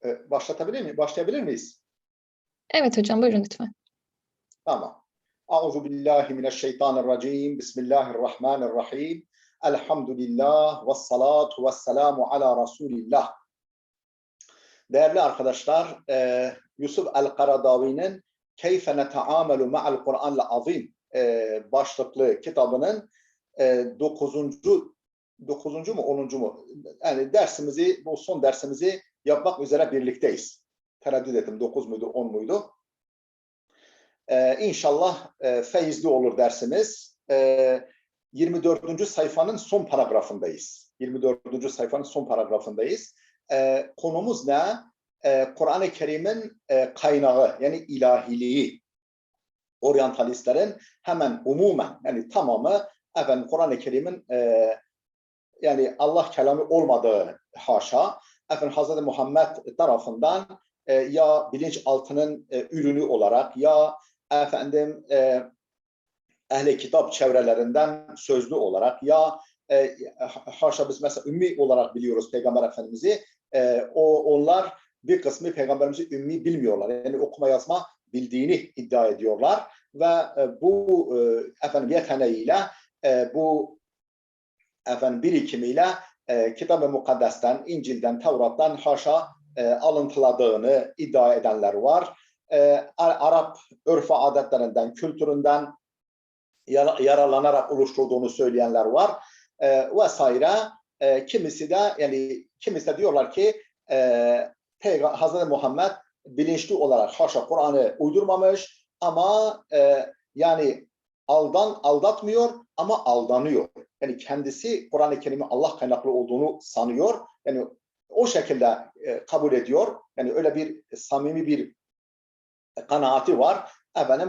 Başlayabilir miyiz? Evet hocam, buyurun lütfen. Tamam. Euzu billahi mineşşeytanirracim. Bismillahirrahmanirrahim. Elhamdülillah ve salatu ve selamu ala Resulillah. Değerli arkadaşlar, Yusuf el-Qaradavi'nin Keyfe Neta'amelu ma'al Kur'an'l azim başlıklı kitabının 9. mu 10. mu? Yani bu son dersimizi yapmak üzere birlikteyiz. Tereddüt ettim, 9 muydu 10 muydu? İnşallah feyizli olur dersimiz. 24. sayfanın son paragrafındayız. 24. sayfanın son paragrafındayız. Konumuz ne? Kur'an-ı Kerim'in kaynağı, yani ilahiliği. Oryantalistlerin hemen umumen, yani tamamı Kur'an-ı Kerim'in yani Allah kelamı olmadığı haşa, Hz. Muhammed tarafından ya bilinçaltının ürünü olarak ya ehli kitap çevrelerinden sözlü olarak ya haşa biz mesela ümmi olarak biliyoruz Peygamber Efendimiz'i. Onlar bir kısmı Peygamberimizi ümmi bilmiyorlar. Yani okuma yazma bildiğini iddia ediyorlar ve bu yeteneğiyle bu birikimiyle Kitab-ı Mukaddes'ten, İncil'den, Tevrat'tan haşa alıntıladığını iddia edenler var. Arap örf adetlerinden, kültüründen yararlanarak oluşturduğunu söyleyenler var. Vesaire. Kimisi de diyorlar ki Hz. Muhammed bilinçli olarak haşa Kur'an'ı uydurmamış ama yani aldatmıyor ama aldanıyor. Yani kendisi Kur'an-ı Kerim'in Allah kaynaklı olduğunu sanıyor. Yani o şekilde kabul ediyor. Yani öyle bir samimi bir kanaati var.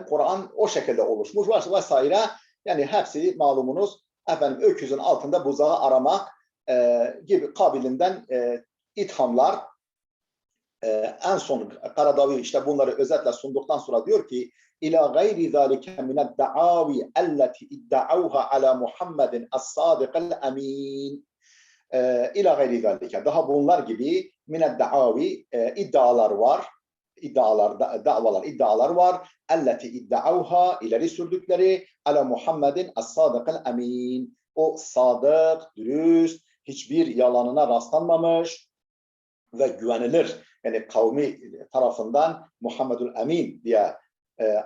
Kur'an o şekilde oluşmuş vesaire. Yani hepsi malumunuz öküzün altında buzağı aramak gibi kabilinden ithamlar. En son Qaradavi işte bunları özetle sunduktan sonra diyor ki İlâ gayri zâlike minedda'âvi elleti idda'avha ala Muhammedin as-sâdıkal emîn. İlâ gayri zâlike. Daha bunlar gibi minedda'âvi iddialar var. İddialar var. Elleti idda'avha ileri sürdükleri ala Muhammedin as-sâdıkal emîn. O sadık, dürüst, hiçbir yalanına rastlanmamış ve güvenilir, yani kavmi tarafından Muhammedül Emin diye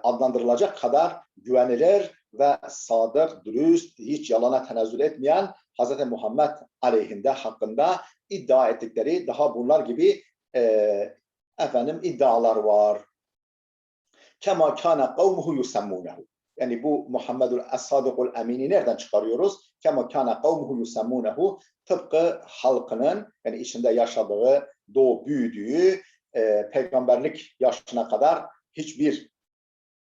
adlandırılacak kadar güvenilir ve sadık, dürüst, hiç yalana tenezzül etmeyen Hz. Muhammed aleyhinde hakkında iddia ettikleri daha bunlar gibi iddialar var. Kema kana kavmuhu yusammunehu. Yani bu Muhammedül Es-Sadıkul Emin'i nereden çıkarıyoruz? Kema kana kavmuhu yusammunehu. Tıpkı halkının, yani içinde yaşadığı, doğup büyüdüğü, peygamberlik yaşına kadar hiçbir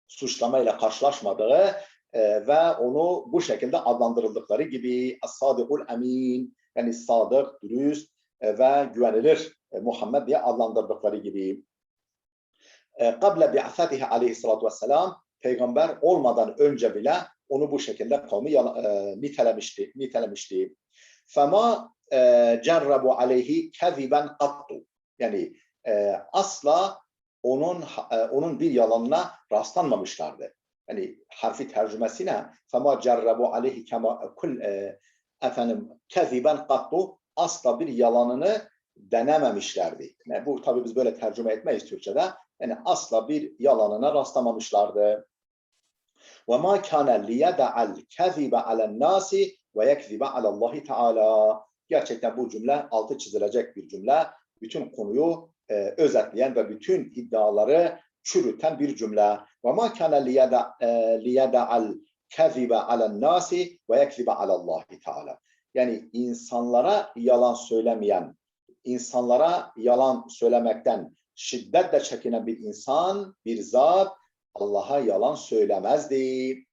suçlamayla karşılaşmadığı ve onu bu şekilde adlandırıldıkları gibi Es-Sadıkul Emin, yani sadık, dürüst ve güvenilir Muhammed diye adlandırdıkları gibi. Kable bi'asatihi aleyhissalatu vesselam, peygamber olmadan önce bile onu bu şekilde kavmi nitelemişti. Fema cerrabu aleyhi keziben kattu. Yani asla onun bir yalanına rastlanmamışlardı. Yani harfi tercümesine fema cerrabu aleyhi keziben kattu, asla bir yalanını denememişlerdi. Yani bu tabii biz böyle tercüme etmeyiz Türkçe'de. Yani asla bir yalanına rastlamamışlardı. وَمَا كَانَ لِيَدَعَ الْكَذِبَ عَلَى النَّاسِ وَيَكْذِبَ عَلَى اللّٰهِ تَعَالَى. Gerçekten bu cümle altı çizilecek bir cümle. Bütün konuyu özetleyen ve bütün iddiaları çürüten bir cümle. وَمَا كَانَ لِيَدَعَ الْكَذِبَ عَلَى النَّاسِ وَيَكْذِبَ عَلَى اللّٰهِ تَعَالَى. Yani insanlara yalan söylemeyen, insanlara yalan söylemekten şiddetle çekinen bir insan, bir zat Allah'a yalan söylemezdi.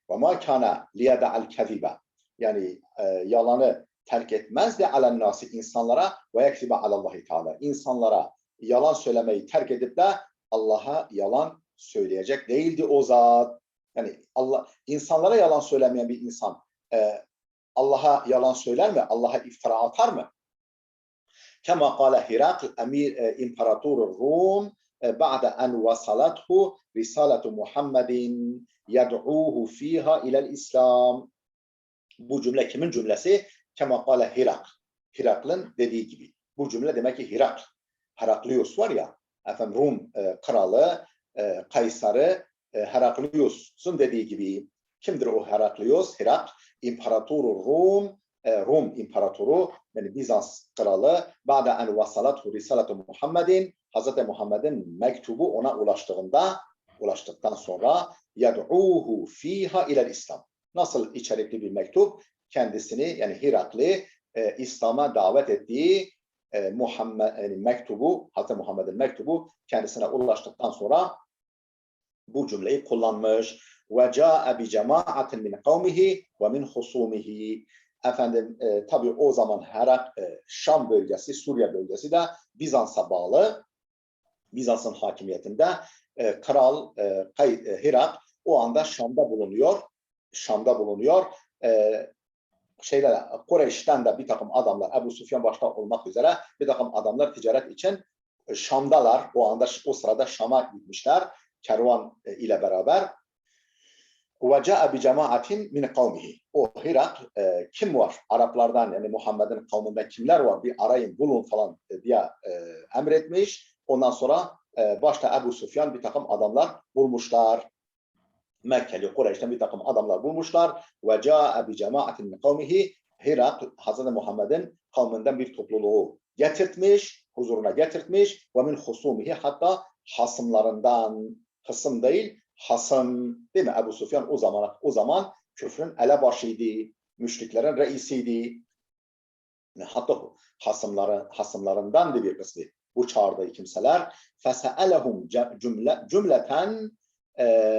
وَمَا كَانَ لِيَدَعَ الْكَذِبَ. Yani yalanı terk etmezdi alen nasi, insanlara, ve yekzibe alallahi teala. İnsanlara yalan söylemeyi terk edip de Allah'a yalan söyleyecek değildi o zat. Yani insanlara yalan söylemeyen bir insan Allah'a yalan söyler mi? Allah'a iftira atar mı? كما قال هرقل أمير إمبراطور الروم بعد أن وصلته رسالة محمد يدعوه فيها إلى الإسلام. Bu cümle kimin cümlesi? Kema kâle Hirakl. Hirakl'ın dediği gibi. Bu cümle demek ki Hirakl. Heraklius var ya, efendim Rum kralı, Kaysarı Heraklius'un dediği gibi. Kimdir o Heraklius? Hirakl, İmparatoru Rum, Rum imparatoru, yani Bizans kralı. Ba'de en vasalatu risalatu Muhammedin, Hazreti Muhammed'in mektubu ona ulaştıktan sonra yad'uhu fiha ilel İslam. Nasıl içerikli bir mektup? Kendisini yani Hirakli İslam'a davet ettiği mektubu, Hazreti Muhammed'in mektubu kendisine ulaştıktan sonra bu cümleyi kullanmış. Ve ca'e bi cema'atin min kavmihi ve min husumihi. Efendim tabii o zaman Şam bölgesi, Suriye bölgesi de Bizans'a bağlı. Bizans'ın hakimiyetinde Kral Hirak o anda Şam'da bulunuyor. Kureyş'ten de bir takım adamlar, Ebu Süfyan başta olmak üzere bir takım adamlar ticaret için Şam'dalar. O sırada Şam'a gitmişler kervan ile beraber. Ve ca'e bi cema'atin min kavmihi. O Hirak kim var? Araplardan yani Muhammed'in kavminden kimler var? Bir arayın, bulun falan diye emretmiş. Ondan sonra başta Ebu Süfyan bir takım adamlar bulmuşlar. Mekkeli Kureyş'ten bir takım adamlar bulmuşlar. Ve ca'e bi cema'atin min kavmihi. Hirak Hazreti Muhammed'in kavminden bir topluluğu getirtmiş, huzuruna getirtmiş. Ve min husumihi, hatta hasımlarından, hısım değil, hasım, değil mi? Ebu Süfyan o zaman küfrün elebaşıydı, müşriklerin reisiydi. Hatta hasımlarından bir kısmı bu çağırdığı kimseler. Fese'elehum cümleten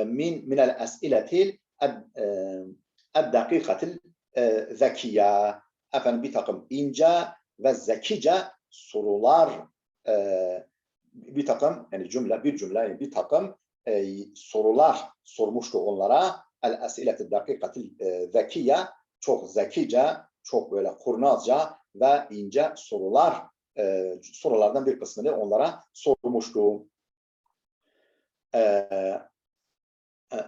min el-es'iletil ed-dakikatil zekiye. Efendim bir takım ince ve zekice sorular, bir takım yani bir takım sorular sormuştu onlara. El-es'iletil dakikatil zekiye, çok zekice, çok böyle kurnazca ve ince sorulardan bir kısmını onlara sormuştu.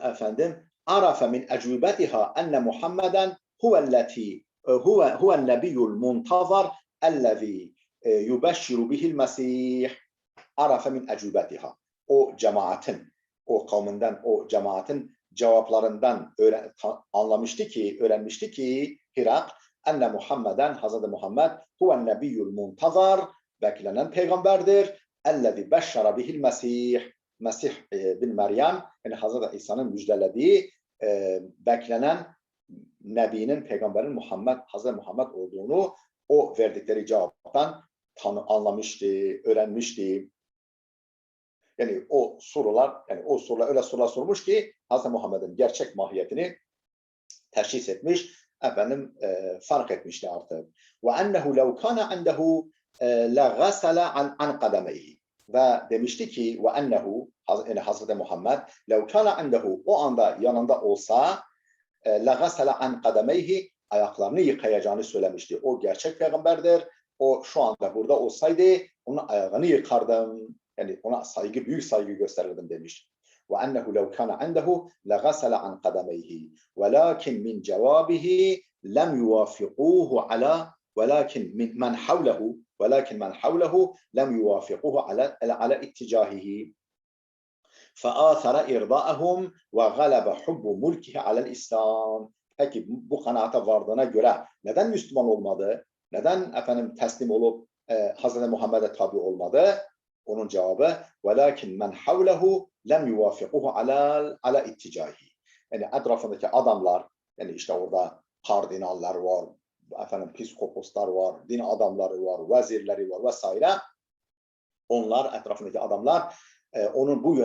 Efendim arafa min ecubetiha enne Muhammeden huven nebiyyul muntazar ellezî yubeşşiru bihil mesih. Arafa min ecubetiha. O kavminden, o cemaatin cevaplarından öğrenmişti ki Hirak enne Muhammeden, Hazreti Muhammed huven nebiyyul muntazar, beklenen peygamberdir. Ellezî beşşara bihil mesih. Mesih bin Meryem, yani Hazreti İsa'nın müjdelediği beklenen Nebi'nin, peygamberin Hazreti Muhammed olduğunu o verdikleri cevaptan anlamıştı, öğrenmişti. Yani o sorular öyle sorular sormuş ki Hazreti Muhammed'in gerçek mahiyetini teşhis etmiş, fark etmişti artık. Ve ennehu lev kana indehu la ghasala an qadameyhi. Ve demişti ki ve ennehu, yani Hazreti Muhammed lev kana indehu, o anda yanında olsa la ghasala an qadameyhi, ayaklarını yıkayacağını söylemişti. O gerçek peygamberdir. O şu anda burada olsaydı onun ayağını yıkardım. Yani ona büyük saygı gösterirdim demiş. Ve ennehu lev kana indehu la ghasala an qadameyhi velakin min cevabihi lem yuvafiquhu ala velakin men havlehu lem yuvafiquhu ala itticahihi. فآثر إرضاءهم وغلب حب ملكه على الإسلام. Peki bu kanaate vardığına göre neden Müslüman olmadı? Neden teslim olup Hazreti Muhammed'e tabi olmadı? Onun cevabı velakin men havlehu lem yuvafiquhu ala itticahi. Yani etrafındaki adamlar, yani işte orada kardinaller var, piskoposlar var, din adamları var, vezirleri var vesaire. Onlar, etrafındaki adamlar onun bu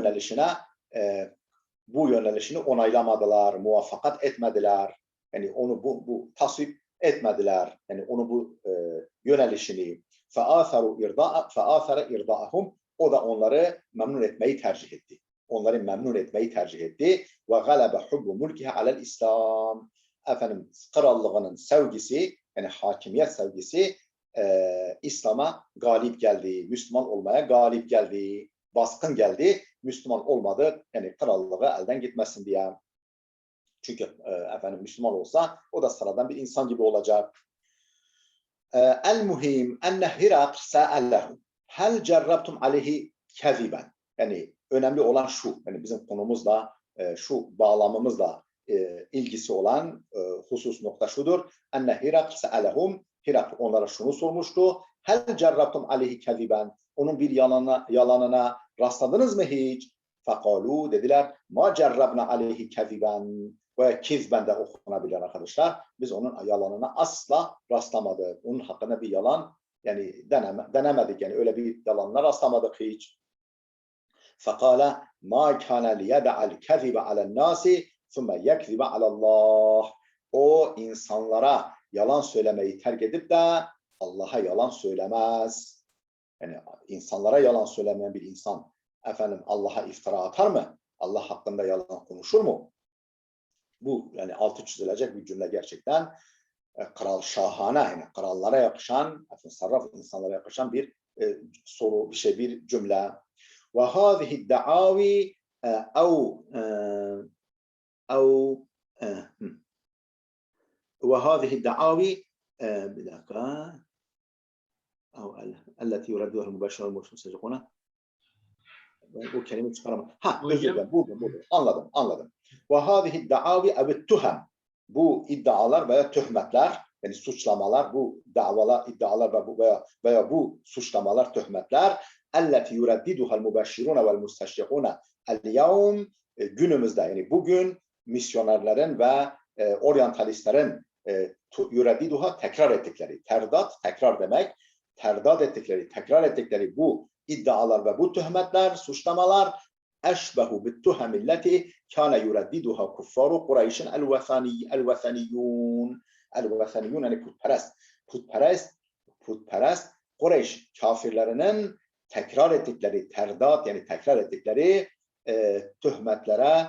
yönelişini onaylamadılar, muvaffakat etmediler. Yani onu bu tasvip etmediler. Yani onu bu yönelişini feâthara irdâ'ahum, o da onları memnun etmeyi tercih etti. Ve galebe hubbu mulkihi alel İslam. Krallığının sevgisi, yani hakimiyet sevgisi İslam'a galip geldi, Müslüman olmaya galip geldi, baskın geldi, Müslüman olmadı, yani krallığı elden gitmesin diye. Çünkü efendim Müslüman olsa o da sıradan bir insan gibi olacak. El-muhim enne Hirakl sa'allehu hel cerrabtum aleyhi keziben. Yani önemli olan şu, yani bizim konumuzla, şu bağlamamızla ilgisi olan husus nokta şudur. Enne Hirakl sa'alehum, Hirakl onlara şunu sormuştu. Hel cerrabtum aleyhi keziben. Onun bir yalanına rastladınız mı hiç? Fekalu dediler. Ma cerrabna aleyhi keziben. Ve kizben de okunabilir arkadaşlar. Biz onun yalanına asla rastlamadık. Onun hakkında bir yalan yani denemedik. Yani öyle bir yalanına rastlamadık hiç. فَقَالَ مَا كَانَ لِيَدَعَ الْكَذِبَ عَلَى النَّاسِ ثُمَّ يَكْذِبَ عَلَى اللّٰهِ. O insanlara yalan söylemeyi terk edip de Allah'a yalan söylemez. Yani insanlara yalan söylemeyen bir insan efendim Allah'a iftira atar mı? Allah hakkında yalan konuşur mu? Bu yani altı çizilecek bir cümle gerçekten. Kral şahane, yani krallara yakışan, sarraf insanlara yakışan bir soru, bir cümle. Ve hâzihi da'avi ve hâzihi da'avi bir dakika elleti yuradduhul mübeşşirul mustajibuna. Bu kelime çıkaramadım. Özür dilerim. Buldum. Anladım. Ve hâzihi da'avi evittuhem. Bu iddialar veya töhmetler, yani suçlamalar, bu iddialar veya bu suçlamalar, töhmetler elleti yuraddiduhul mübeşşiruna vel mustaşrikuna el-yevm, günümüzde, yani bugün misyonerlerin ve oryantalistlerin yuraddiduha tekrar ettikleri, tekrar demek, tekrar ettikleri bu iddialar ve bu töhmetler, suçlamalar eşbehu bittuhemilleti kâne yuraddiduha kuffaru Kureyş'in el-vesaniyun. El-vesaniyun yani putperest Kureyş kafirlerinin tekrar ettikleri töhmetlere,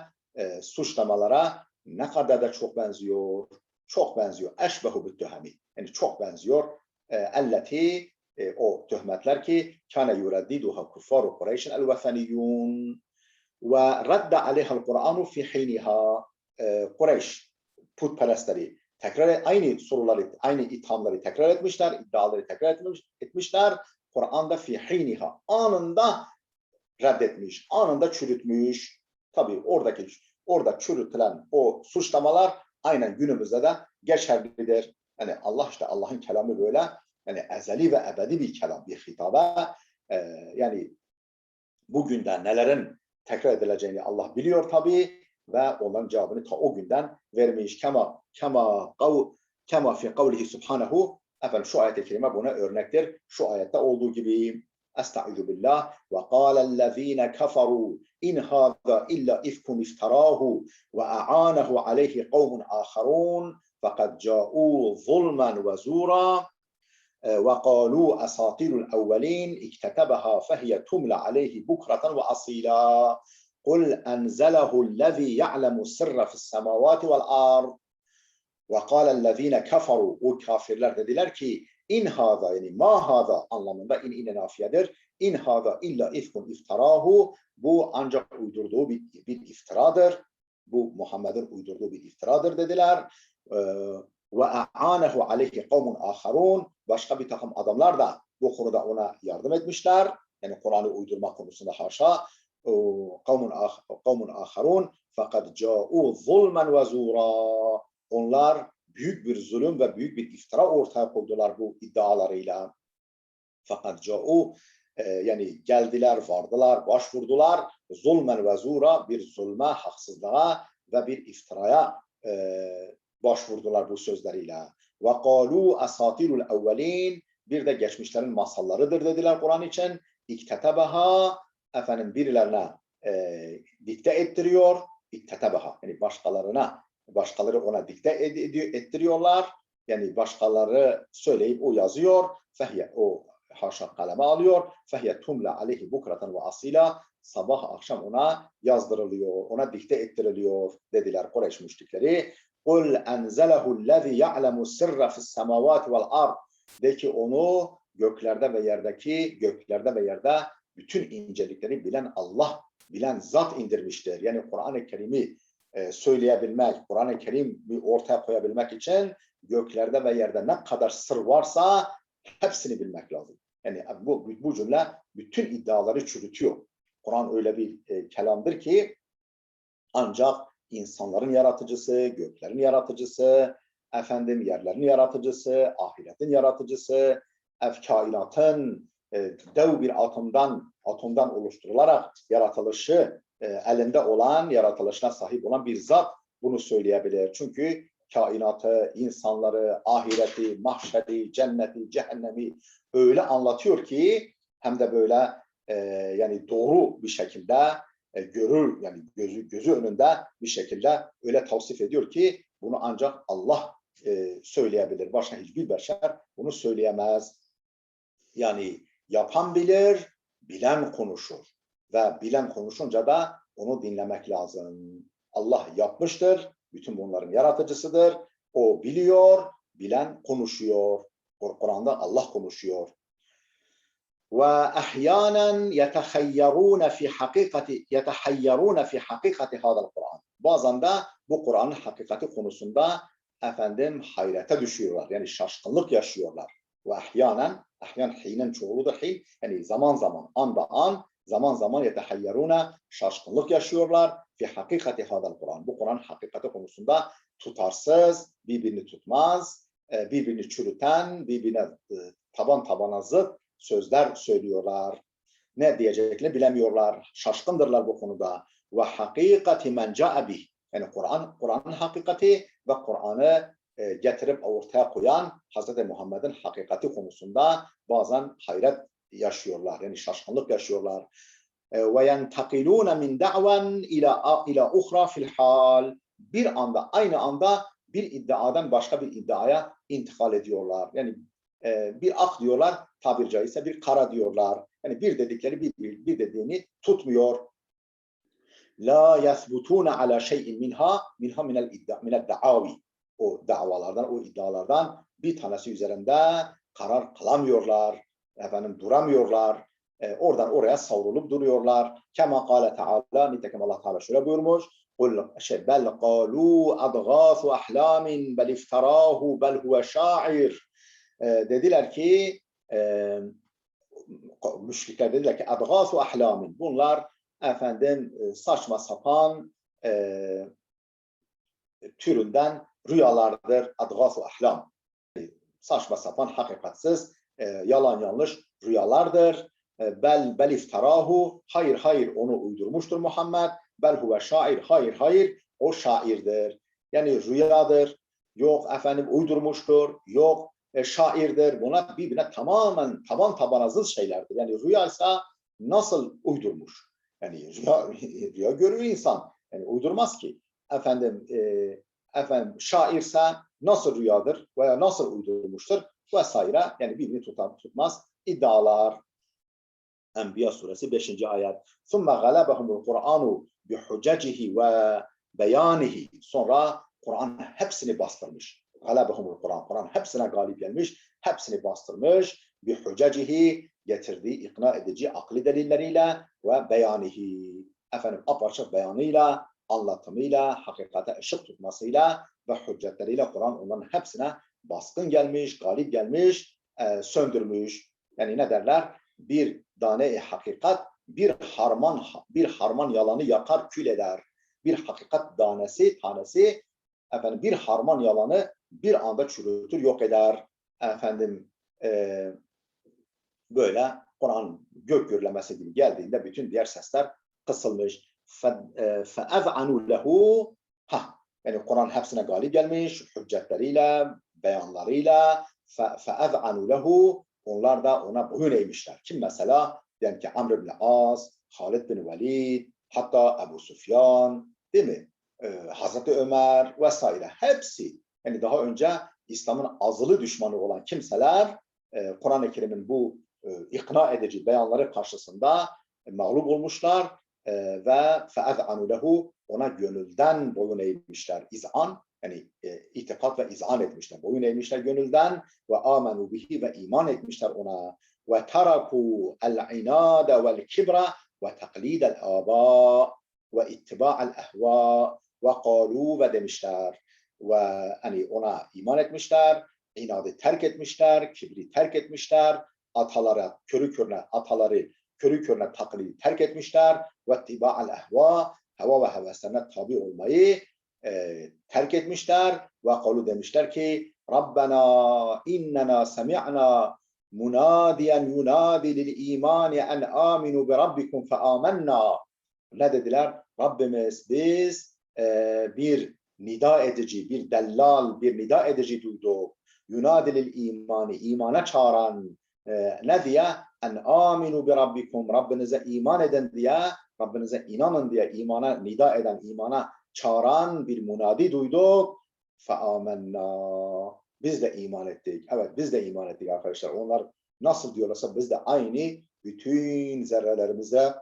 suçlamalara ne kadar da çok benziyor. Çok benziyor. Eşbehu bittuhemi. Yani çok benziyor. Elleti o töhmetler ki kâne yuraddiduha kuffaru Kureyş'in el-vesaniyun ve radda aleyha'l Kur'anu fi hiniha. Kureyş putperestleri aynı soruları, aynı ithamları tekrar etmişler, iddiaları tekrar etmişler. Kur'an'da fi hiniha, anında reddetmiş, anında çürütmüş. Tabii orada çürütülen o suçlamalar aynen günümüzde de geçerlidir. Yani Allah'ın kelamı böyle, yani ezeli ve ebedi bir kelam, bir hitabe. Yani bugünden nelerin tekrar edileceğini Allah biliyor tabii ve onların cevabını ta o günden vermiş. Kema fi kavlihi subhanahu. Efendim şu ayet-i kerime buna örnektir. Şu ayette olduğu gibi. Estaizu billah ve kâlellezîne keferû in hâzâ illa ifkun iftarahu ve a'ânehu aleyhi kavmun âkharûn fekad câû zulmen ve zûrâ وقالوا أساطير الأولين اكتتبها فهي تملى عليه بكرة وأصيلا قل أنزله الذي يعلم السر في السماوات والأرض وقال الذين كفروا والكافرler dediler ki in hâzâ yani ma hâzâ anlamında in nafiyedir. İn hâzâ illa ifkun iftarahu, bu ancak uydurduğu bir iftiradır. Bu Muhammed'in uydurduğu bir iftiradır dediler. Ve a'anehu aleyhi kavmun âkharûn, başka bir takım adamlar da bu konuda ona yardım etmişler. Yani Kur'an'ı uydurma konusunda haşa. Kavmun âkharûn fakat câû zulmen ve zûrâ. Onlar büyük bir zulüm ve büyük bir iftira ortaya koydular bu iddialarıyla. Fakat câû yani geldiler, vardılar, başvurdular. Zulmen ve zûrâ, bir zulme, haksızlığa ve bir iftiraya başvurdular bu sözleriyle. Ve kâlû esâtirul evvelîn, bir de geçmişlerin masallarıdır dediler Kur'an için. İktetebeha, efendim birilerine dikte ettiriyor. İktetebeha, yani başkaları ona dikte ettiriyorlar. Yani başkaları söyleyip o yazıyor. Fehye, o haşa kaleme alıyor. Fehye tumla aleyhi bukraten ve asila, sabah akşam ona yazdırılıyor, ona dikte ettiriliyor dediler Kureyş müşrikleri. قُلْ أَنْزَلَهُ الَّذِي يَعْلَمُ السِّرَّ فِي السَّمَاوَاتِ وَالْأَرْضِ. De ki onu göklerde ve yerde bütün incelikleri bilen Allah, bilen zat indirmiştir. Yani Kur'an-ı Kerim'i söyleyebilmek, Kur'an-ı Kerim'i ortaya koyabilmek için göklerde ve yerde ne kadar sır varsa hepsini bilmek lazım. Yani bu cümle bütün iddiaları çürütüyor. Kur'an öyle bir kelamdır ki ancak insanların yaratıcısı, göklerin yaratıcısı, yerlerin yaratıcısı, ahiretin yaratıcısı, kainatın dev bir atomdan oluşturularak yaratılışı elinde olan, yaratılışına sahip olan bir zat bunu söyleyebilir. Çünkü kainatı, insanları, ahireti, mahşeri, cenneti, cehennemi öyle anlatıyor ki hem de böyle yani doğru bir şekilde görür, yani gözü önünde bir şekilde öyle tavsif ediyor ki bunu ancak Allah söyleyebilir. Başka hiçbir beşer bunu söyleyemez. Yani yapan bilir, bilen konuşur. Ve bilen konuşunca da onu dinlemek lazım. Allah yapmıştır, bütün bunların yaratıcısıdır. O biliyor, bilen konuşuyor. Kur'an'da Allah konuşuyor. وأحيانا يتحيرون في حقيقة هذا القرآن. Bazen de bu Kur'an'ın hakikati konusunda hayrete düşüyorlar. Yani şaşkınlık yaşıyorlar. Ve ahyanen hinen çoğuludur hin. Yani zaman zaman, anda an, zaman zaman yetehayyaruna şaşkınlık yaşıyorlar. Fi hakikati hadal Kur'an. Bu Kur'an hakikati konusunda tutarsız, birbirini tutmaz, birbirini çürüten, birbirine taban tabana zıt sözler söylüyorlar. Ne diyeceklerini bilemiyorlar. Şaşkındırlar bu konuda. Ve hakikati men ca'a bih. Yani Kur'an'ın hakikati ve Kur'an'ı getirip ortaya koyan Hz. Muhammed'in hakikati konusunda bazen hayret yaşıyorlar. Yani şaşkınlık yaşıyorlar. Ve yentakilûne min da'ven ila uhra fil hal. Aynı anda bir iddiadan başka bir iddiaya intikal ediyorlar. Yani bir ak diyorlar, tabiri caizse bir kara diyorlar. Yani bir dedikleri bir dediğini tutmuyor. La yasbutuna ala şey'in minha minel da'avi. O davalardan, o iddialardan bir tanesi üzerinde karar kılamıyorlar. Duramıyorlar. Oradan oraya savrulup duruyorlar. Kema kâle Teala, nitekim Allah Teala şöyle buyurmuş. Bel kâlû adgâsu ahlâmin bel iftarâhu bel huve şair. Dediler ki müşrikler dediler ki adgâsu ahlâmin. Bunlar saçma sapan türünden rüyalardır. Adgâsu ahlâm. Saçma sapan, hakikatsiz, yalan yanlış rüyalardır. Bel iftarahu. Hayır onu uydurmuştur Muhammed. Bel huve şair. Hayır o şairdir. Yani rüyadır. Yok uydurmuştur. Yok şairdir. Bunlar birbirine tamamen taban tabana zıt şeylerdir. Yani rüyaysa nasıl uydurmuş? Yani rüya görüyor insan. Yani uydurmaz ki. Şairse nasıl rüyadır veya nasıl uydurmuştur vesaire. Yani birbirini tutmaz iddialar. Enbiya suresi 5. ayet. ثُمَّ غَلَبَهُمُ الْقُرْآنُ بِحُجَجِهِ وَبَيَانِهِ. Sonra Kur'an hepsini bastırmış. Galabehumul Kur'an hepsine galip gelmiş, hepsini bastırmış. Bihücecihi, getirdiği ikna edici akli delilleriyle ve beyanihi, apaçık beyanıyla, anlatımıyla, hakikate ışık tutmasıyla ve hüccetleriyle Kur'an onların hepsine baskın gelmiş, galip gelmiş, söndürmüş. Yani ne derler? Bir tane hakikat bir harman yalanı yakar, kül eder. Bir hakikat tanesi bir harman yalanı bir anda çürütür, yok eder. Böyle Kur'an gök gürlemesi gibi geldiğinde bütün diğer sesler kısılmış. فَاَذْعَنُوا لَهُ. Yani Kur'an hepsine galip gelmiş, hüccetleriyle, beyanlarıyla. فَاَذْعَنُوا لَهُ. Onlar da ona boyun eğmişler. Kim mesela? Diyelim ki Amr bin As, Halid bin Velid, hatta Ebu Süfyan, değil mi? Hazreti Ömer vesaire. Hepsi, yani daha önce İslam'ın azılı düşmanı olan kimseler Kur'an-ı Kerim'in bu ikna edici beyanları karşısında mağlup olmuşlar ve فَاَذْعَنُوا لَهُ. Ona gönülden boyun eğmişler. İz'an, Yani itikat ve izan etmişler. Boyun eğmişler gönülden ve amenu bihi ve iman etmişler ona. Ve taraku el-inada vel-kibra ve taklid el-aba ve ittiba el-ehva ve kalu ve demişler. Ve hani ona iman etmişler, inadı terk etmişler, kibri terk etmişler, ataları körü körüne taklidi terk etmişler ve ittiba el-ehva, hava ve heveslerine tabi olmayı terk etmişler ve kalu demişler ki Rabbena innena semi'na munadiyen yunadi lil imani en aminu bi rabbikum fe amennâ. Ne dediler? Rabbimiz biz bir nida edici, bir dellal, bir nida edici duyduk. Yunadi lil imani, imana çağıran ne diye? En aminu bi rabbikum, Rabbinize iman edin diye, Rabbinize inanın diye imana nida eden, imana çağıran bir munadi duyduk. فَآمَنَّا. Biz de iman ettik. Evet, biz de iman ettik arkadaşlar. Onlar nasıl diyorlarsa biz de aynı bütün zerrelerimizle,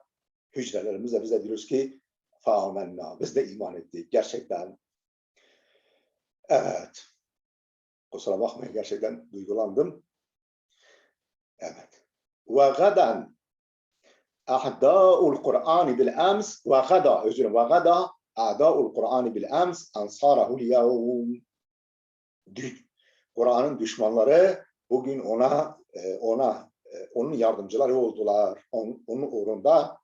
hücrelerimizle bize diyoruz ki فَآمَنَّا. Biz de iman ettik. Gerçekten. Evet. Kusura bakmayın, gerçekten duygulandım. Evet. وَغَدًا أعداء القرآن بالأمس وغدا أعداء القرآن بالأمس أنصاره اليوم. Kur'an'ın düşmanları bugün onun yardımcıları oldular. Onun uğrunda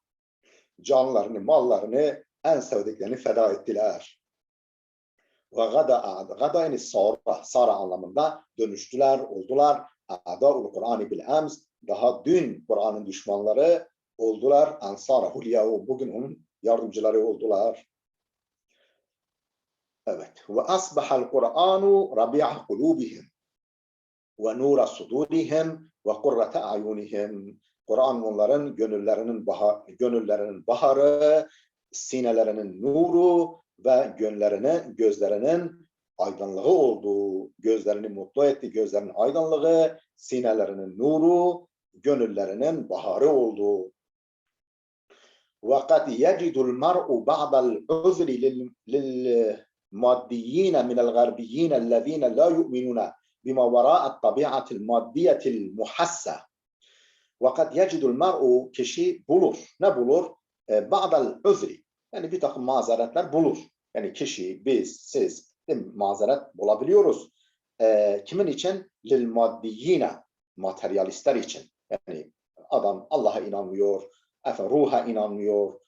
canlarını, mallarını, en sevdiklerini feda ettiler. Ve gada yani sara anlamında dönüştüler, oldular. A'da'ul Kur'an bil ems, daha dün Kur'an'ın düşmanları oldular. Ansarahul yevm, bugün onun yardımcıları oldular. Evet. Ve asbahal Kur'anu rabi'a kulubihim ve nura sudurihim ve kurrata ayunihim. Kur'an onların gönüllerinin baharı, sinelerinin nuru ve gözlerinin aydınlığı oldu. Gözlerini mutlu etti, gözlerinin aydınlığı, sinelerinin nuru, gönüllerinin baharı oldu. وَقَدْ يَجِدُ الْمَرْءُ بَعْضَ الْعُذْرِ لِلْمَادِّيِّينَ مِنَ الْغَرْبِيِّينَ الَّذ۪ينَ لَا يُؤْمِنُونَ بِمَا وَرَاءَ الطَّبِيعَةِ الْمَادِّيَةِ الْمُحَسَّةِ. وَقَدْ يَجِدُ الْمَرْءُ kişi bulur. Ne bulur? بَعْضَ الْعُذْرِ. Yani bir takım mazeretler bulur. Yani kişi, biz, siz mazeret bulabiliyoruz. Kimin için? لِلْمَادِّيِّينَ materyalistler için. Yani adam Allah'a inanmıyor, ruha inanmıyor,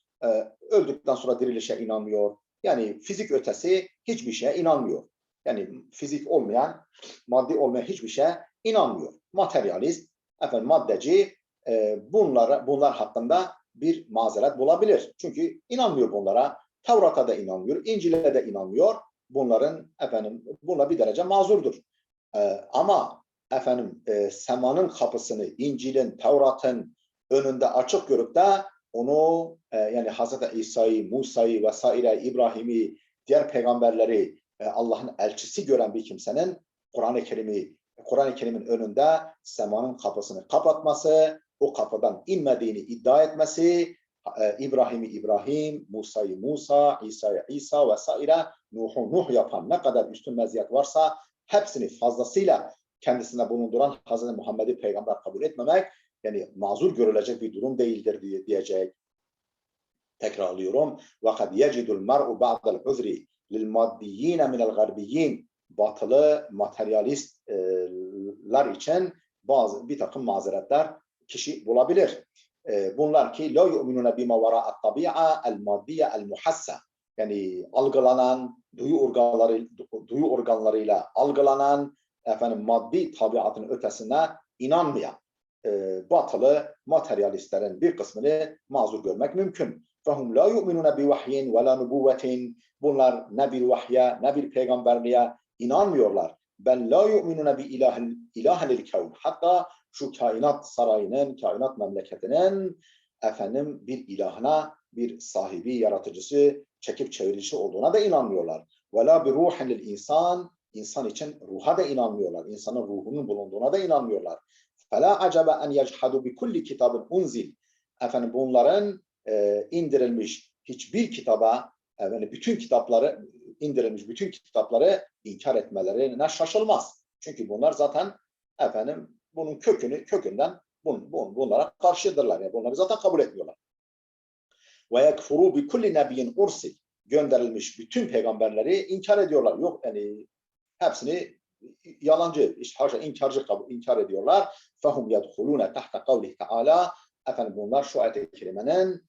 öldükten sonra dirilişe inanmıyor. Yani fizik ötesi hiçbir şeye inanmıyor. Yani fizik olmayan, maddi olmayan hiçbir şeye inanmıyor. Materyalist, maddeci bunlar hakkında bir mazeret bulabilir. Çünkü inanmıyor bunlara. Tevrat'a da inanmıyor, İncil'e de inanmıyor. Bununla bir derece mazurdur. Ama semanın kapısını İncil'in, Tevrat'ın önünde açık görüp de onu yani Hazreti İsa'yı, Musa'yı vesaire, İbrahim'i, diğer peygamberleri Allah'ın elçisi gören bir kimsenin Kur'an-ı Kerim'in önünde semanın kapısını kapatması, o kapıdan inmediğini iddia etmesi, İbrahim'i İbrahim, Musa'yı Musa, İsa'yı İsa vesaire, Nuh'u Nuh yapan ne kadar üstün meziyet varsa hepsini fazlasıyla kendisine bulunduran Hazreti Muhammed'i peygamber kabul etmemek, yani mazur görülecek bir durum değildir diyecek. Tekrarlıyorum. وَقَدْ يَجِدُ الْمَرْءُ بَعْضَ الْعُذْرِ لِلْمَادِّيِّينَ مِنَ الْغَرْبِيِّينَ. Batılı materyalistler için bir takım mazeretler kişi bulabilir. Bunlar ki لَا يُؤْمِنُونَ بِمَا وَرَاءَ الطَّبِيعَةِ الْمَادِّيَةِ الْمُحَسَّةِ. Yani algılanan, duyu organlarıyla algılanan maddi tabiatın ötesine inanmayan batılı materyalistlerin bir kısmını mazur görmek mümkün. فَهُمْ لَا يُؤْمِنُونَ بِوَحْيٍ وَلَا نُبُوَّةٍ. Bunlar ne bir vahye ne bir peygamberliğe inanmıyorlar. Ben la yu'minuna bi ilahenil kevn. Hatta şu kainat sarayının, kainat memleketinin bir ilahına, bir sahibi, yaratıcısı, çekip çeviricisi olduğuna da inanmıyorlar. Ve la bi ruhin lil insan. İnsan için ruha da inanmıyorlar. İnsanın ruhunun bulunduğuna da inanmıyorlar. Fela acaba en yechhadu bi kulli kitabın unzil. Bunların indirilmiş hiçbir kitaba, bütün kitapları indirilmiş bütün kitapları inkar etmelerine şaşılmaz. Çünkü bunlar zaten bunun kökünden bunlara karşıdırlar. Yani bunları zaten kabul etmiyorlar. Ve yekfuru bi kulli nebiyyin ursil, gönderilmiş bütün peygamberleri inkar ediyorlar. Yok yani hepsini yalancı, haşa inkar ediyorlar. Fehum yedhulune tahta kavlihi teala. Bunlar şu ayet-i kerimenin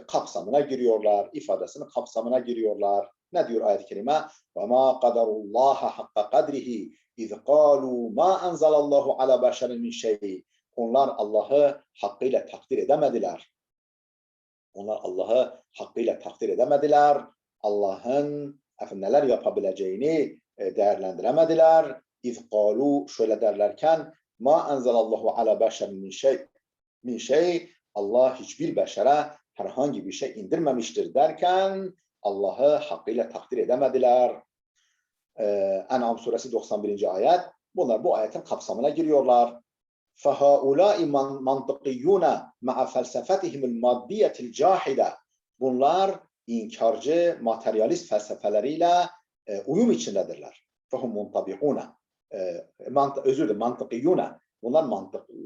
kapsamına giriyorlar, ifadesinin kapsamına giriyorlar. Ne diyor ayet-i kerime? وَمَا قَدَرُ اللّٰهَ حَقَّ قَدْرِهِ اِذْ قَالُوا مَا أَنْزَلَ اللّٰهُ عَلَى بَشَرٍ مِنْ شَيْءٍ. Onlar Allah'ı hakkıyla takdir edemediler. Allah'ın neler yapabileceğini değerlendiremediler. اِذْ قَالُوا şöyle derlerken مَا أَنْزَلَ اللّٰهُ عَلَى بَشَرٍ مِنْ شَيْءٍ. Allah hiçbir beşere herhangi bir şey indirmemiştir derken Allah'ı hakkıyla takdir edemediler. En'am suresi 91. ayet. Bunlar bu ayetin kapsamına giriyorlar. فَهَاُولَٰئِ مَنْطِقِيُّونَ مَعَ فَلْسَفَتِهِمُ الْمَادِّيَةِ الْجَاحِدَةِ. Bunlar inkarcı, materyalist felsefeleriyle uyum içindedirler. فَهُمْ مُنْطَبِعُونَ. مَنْطِقِيُّونَ. Bunlar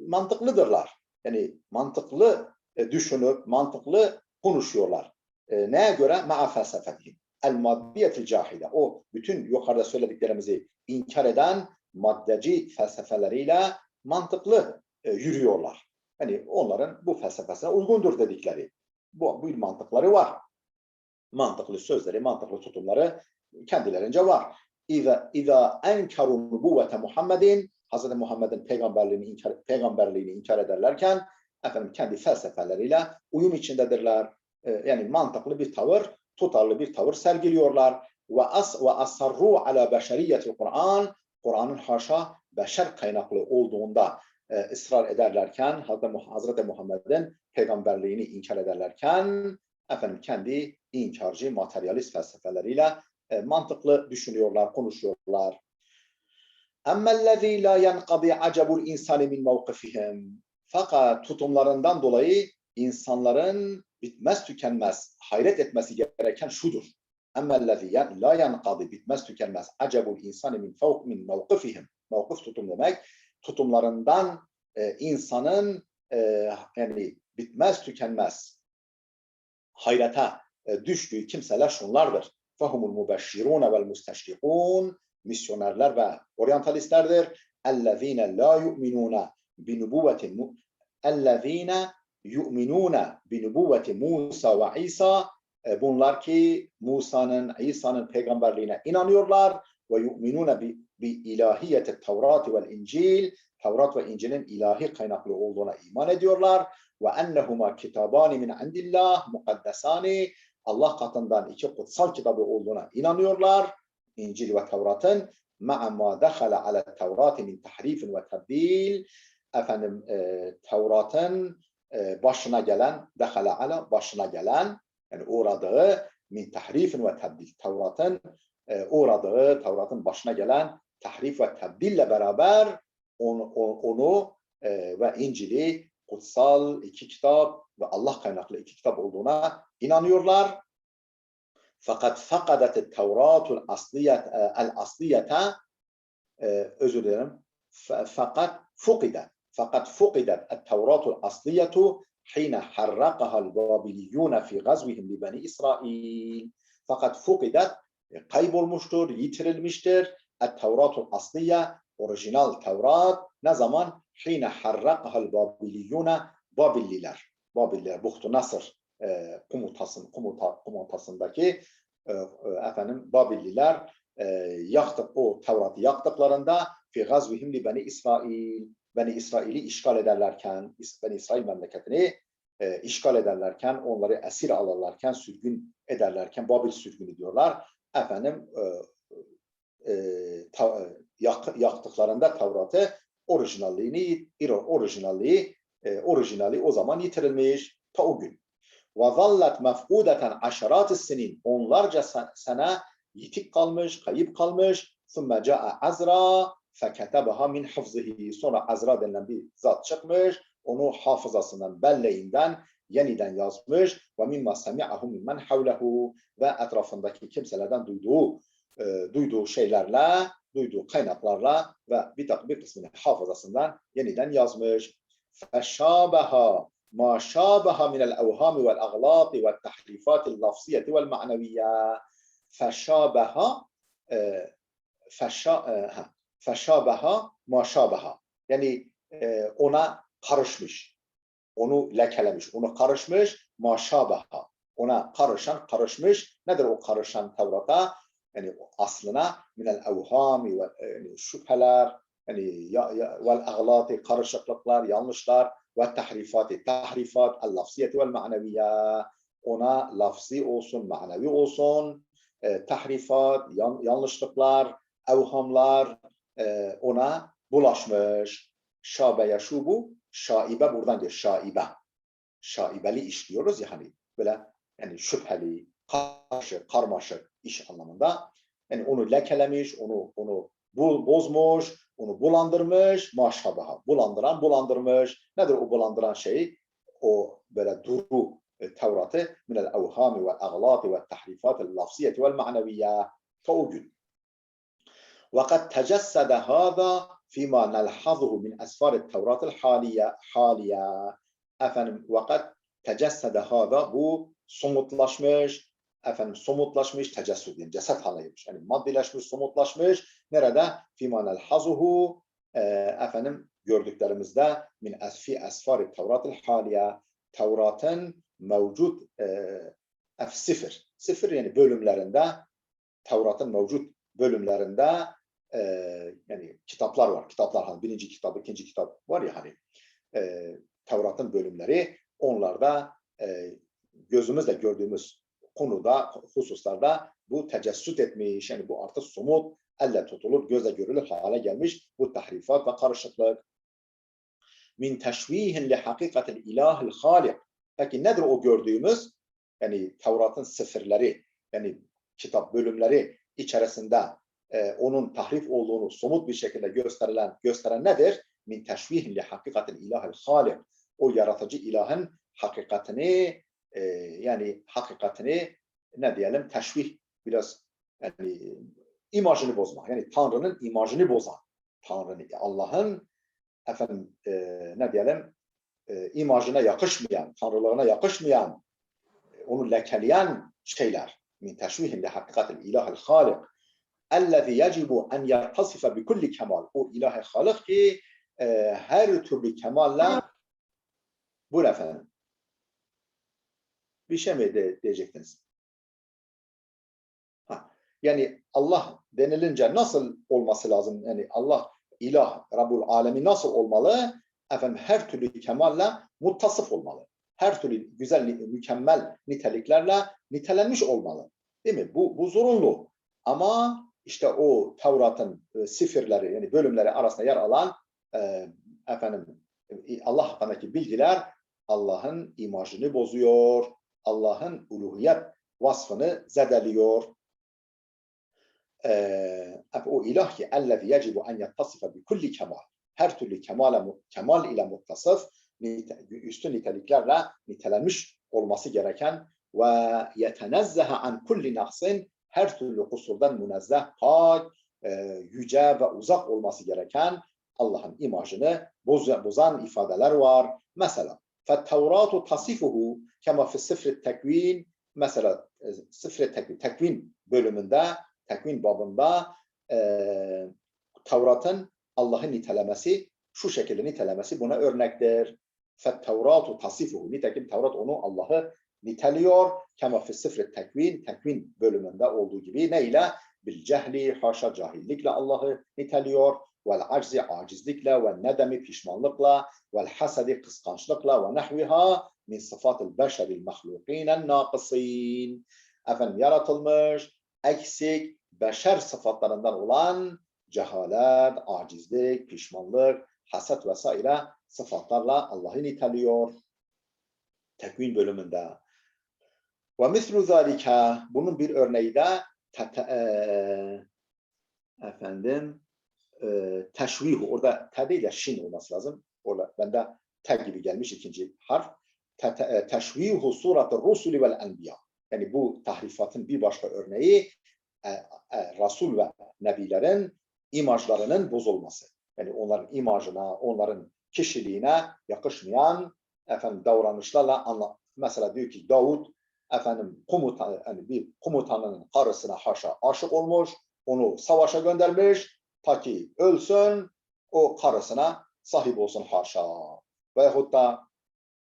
mantıklıdırlar. Yani mantıklı düşünüp, mantıklı konuşuyorlar. Neye göre? مَعَ فَلْسَفَتِهِمُ الْمَادِّيَةِ الْجَاحِدَةِ. O bütün yukarıda söylediklerimizi inkar eden maddeci felsefeleriyle mantıklı yürüyorlar. Yani onların bu felsefesine uygundur dedikleri. Bu mantıkları var. Mantıklı sözleri, mantıklı tutumları kendilerince var. İza enkaru nubuvvete Muhammedin, Hazreti Muhammed'in peygamberliğini inkar ederlerken kendi felsefeleriyle uyum içindedirler. Yani mantıklı bir tavır, tutarlı bir tavır sergiliyorlar. Ve asarru ala beşeriyetil Kur'an. Kur'an'ın haşa beşer kaynaklı olduğunda ısrar ederlerken, Hazreti Muhammed'in peygamberliğini inkar ederlerken kendi inkarcı, materyalist felsefeleriyle mantıklı düşünüyorlar, konuşuyorlar. Emmellezî lâ yenqadî acebul insâni min mevkifihim. Fakat tutumlarından dolayı insanların bitmez tükenmez hayret etmesi gereken şudur. Emmellezî lâ yenqadî, bitmez tükenmez acebul insâni min mevkifihim. Mevkif tutum demek. Tutumlarından insanın yani bitmez tükenmez hayrete düştüğü kimseler şunlardır. Fehumul mubeşşirûne vel müsteşrikûn. Misyonerler ve oryantalistlerdir. Ellezîne lâ yu'minûne binubuvveti Musa ve İsa. Bunlar ki Musa'nın, İsa'nın peygamberliğine inanıyorlar. Ve yu'minûne bi ilahiyeti Tevrat ve İncil. Tevrat ve İncil'in ilahi kaynaklı olduğuna iman ediyorlar. Ve ennehuma kitabani min indillah mukaddesani. Allah katından iki kutsal kitabı olduğuna inanıyorlar. İncil ve Tevrat'ın ma'a ma dakhala ala Tevrat min tahrifin ve tebdil. Tevrat'ın başına gelen, dakhala ala başına gelen, yani uğradığı min tahrifin ve tebdil. Tevrat'ın uğradığı, Tevrat'ın başına gelen tahrif ve tebdille beraber onu ve İncil'i kutsal iki kitap ve Allah kaynaklı iki kitap olduğuna inanıyorlar. Fakat fakadet Tevratul asliyete özür dilerim. Fakat fukidet Tevratul asliyetu hine harrakaha's Babiliyyun fi gazvihim li Bani İsrail. Fakat fukidet kaybolmuştur, yitirilmiştir. Tevratul asliye, orijinal Tevrat ne zaman? Hine harrakaha's Babiliyyun, Babiller, Buhtu Nasır komutasındaki Babilliler o Tevrat'ı yaktıklarında fi gazvihim li Bani İsrail, Bani İsrail'i işgal ederlerken, Bani İsrail memleketini işgal ederlerken, onları esir alırlarken, sürgün ederlerken, Babil sürgünü diyorlar. Yaktıklarında Tevrat'ı orijinali o zaman yitirilmiş ta o gün. وَظَلَّتْ مَفْقُودَةً عَشَرَاتِ السِّنِينَ. Onlarca sene yitik kalmış, kayıp kalmış. ثُمَّ جَاءَ عَزْرَا فَكَتَبَهَا مِنْ حَفْظِهِ. Sonra Azra denilen bir zat çıkmış, onu hafızasından, belleğinden yeniden yazmış ve mimma semi'ahu mimmen havlehu ve etrafındaki kimselerden duyduğu şeylerle, duyduğu kaynaklarla ve bir kısmını hafızasından yeniden yazmış. Feşabeha ma şabeha minel evhami vel aglati ve tahrifati lafziyeti vel ma'neviye. Feşabeha feşabeha ma şabeha. Yani ona karışmış, onu lekelemiş, onu karışmış, maşabaha. Ona karışmış. Nedir o karışan Tevrat'a? Yani aslına minel evhami ve yani şüpheler, yani vel aglati, karışıklıklar, yanlışlar ve tahrifat, el lafziyeti vel ma'neviye. Ona lafzi olsun, manevi olsun, tahrifat, yanlışlıklar, evhamlar ona bulaşmış. Şabe yaşubu, şaibe buradan geliyor. Şaibe. Şaibeli iş diyoruz ya hani böyle yani şüpheli, karmaşık iş anlamında. Yani onu lekelemiş, onu bozmuş, onu bulandırmış. Maşabaha. Bulandırmış. Nedir o bulandıran şey? O böyle duru Tevrat'ı minel evhami ve aglati ve tahrifat lafziyeti vel ma'neviye. O gün. وقد تجسد هذا فيما نلحظه من أسفار التوراة الحالية. Efendim, vakat tecessede hâda, bu somutlaşmış, tecessüd yani ceset haline gelmiş. Yani maddileşmiş, somutlaşmış. Nerede? Fîmâ nelhazuhu, gördüklerimizde min esfâri Tevratil hâliye, Tevrat'ın mevcut sıfır yani bölümlerinde, Tevrat'ın mevcut bölümlerinde yani kitaplar var. Kitaplar hani birinci kitap, ikinci kitap var ya hani Tevrat'ın bölümleri, onlarda gözümüzle gördüğümüz hususlarda bu tecessüt etmiş. Yani bu artık somut, elle tutulur, gözle görülür hale gelmiş bu tahrifat ve karışıklık. Min teşvihin li hakikatil ilahil halik. Peki nedir o gördüğümüz? Yani Tevrat'ın sıfırları, yani kitap bölümleri içerisinde onun tahrif olduğunu somut bir şekilde gösteren nedir? Min teşvihin li hakikatil ilahil halik. O yaratıcı ilahın hakikatini yani hakikatini ne diyelim teşvih, biraz yani imajını bozmak. Yani Tanrı'nın imajını bozan. Tanrı'nın, Allah'ın ne diyelim imajına yakışmayan, tanrılığına yakışmayan, onu lekeleyen şeyler. Min teşvihin li hakikatil ilahil halik. اَلَّذِي يَجِبُ اَنْ يَرْتَصِفَ بِكُلِّ kemal. O ilahi halik ki her türlü kemalla. Buyurun efendim. Bir şey mi diyecektiniz? Yani Allah denilince nasıl olması lazım? Yani Allah, ilah, Rabbul Alemi nasıl olmalı? Efendim her türlü kemalla muttasıf olmalı. Her türlü güzel, mükemmel niteliklerle nitelenmiş olmalı. Değil mi? Bu zorunlu. Ama işte o Tevrat'ın sifirleri yani bölümleri arasında yer alan Allah hakkındaki bilgiler Allah'ın imajını bozuyor. Allah'ın uluhiyet vasfını zedeliyor. O ilah ki ellezî yecibu en yettasife bi kulli kemal. Her türlü kemal ile muttasıf, üstün niteliklerle nitelenmiş olması gereken ve yetenezzehe an kulli naqsin, her türlü kusurdan münezzeh, pak, yüce ve uzak olması gereken Allah'ın imajını bozan ifadeler var. Mesela فَالتَّوْرَاتُ تَصِفُهُ كَمَا فِي السِّفْرِ التَّكْوِينِ. Mesela tekvin bölümünde, tekvin babında Tevrat'ın Allah'ı nitelemesi, şu şekilde nitelemesi buna örnektir. فَالتَّوْرَاتُ تَصِفُهُ. Nitekim Tevrat onu Allah'ı niteliyor. كَمَا فِي السِّفْرِ التَّكْوِينِ. Tekvin bölümünde olduğu gibi neyle? Bil-cehli, haşa cahillikle Allah'ı niteliyor. Vel-aczi, acizlikle, ve-nedemi, pişmanlıkla, vel-hasedi, kıskançlıkla, ve nahviha min sıfatil beşeril mahlukînen nâkısîn. Efendim yaratılmış, eksik, beşer sıfatlarından olan cehalet, acizlik, pişmanlık, haset vesaire sıfatlarla Allah'ı niteliyor. Tekvin bölümünde. Ve mislu zâlike, bunun bir örneği de teşvihu, orada te değil ya şin olması lazım. Orada bende te gibi gelmiş ikinci harf. teşvihu suratı rusuli vel enbiya. Yani bu tahrifatın bir başka örneği Resul ve Nebilerin imajlarının bozulması. Yani onların imajına, onların kişiliğine yakışmayan davranışlarla mesela diyor ki Davud bir komutanın karısına haşa aşık olmuş, onu savaşa göndermiş, ta ki ölsün, o karısına sahip olsun haşa. Veyahut da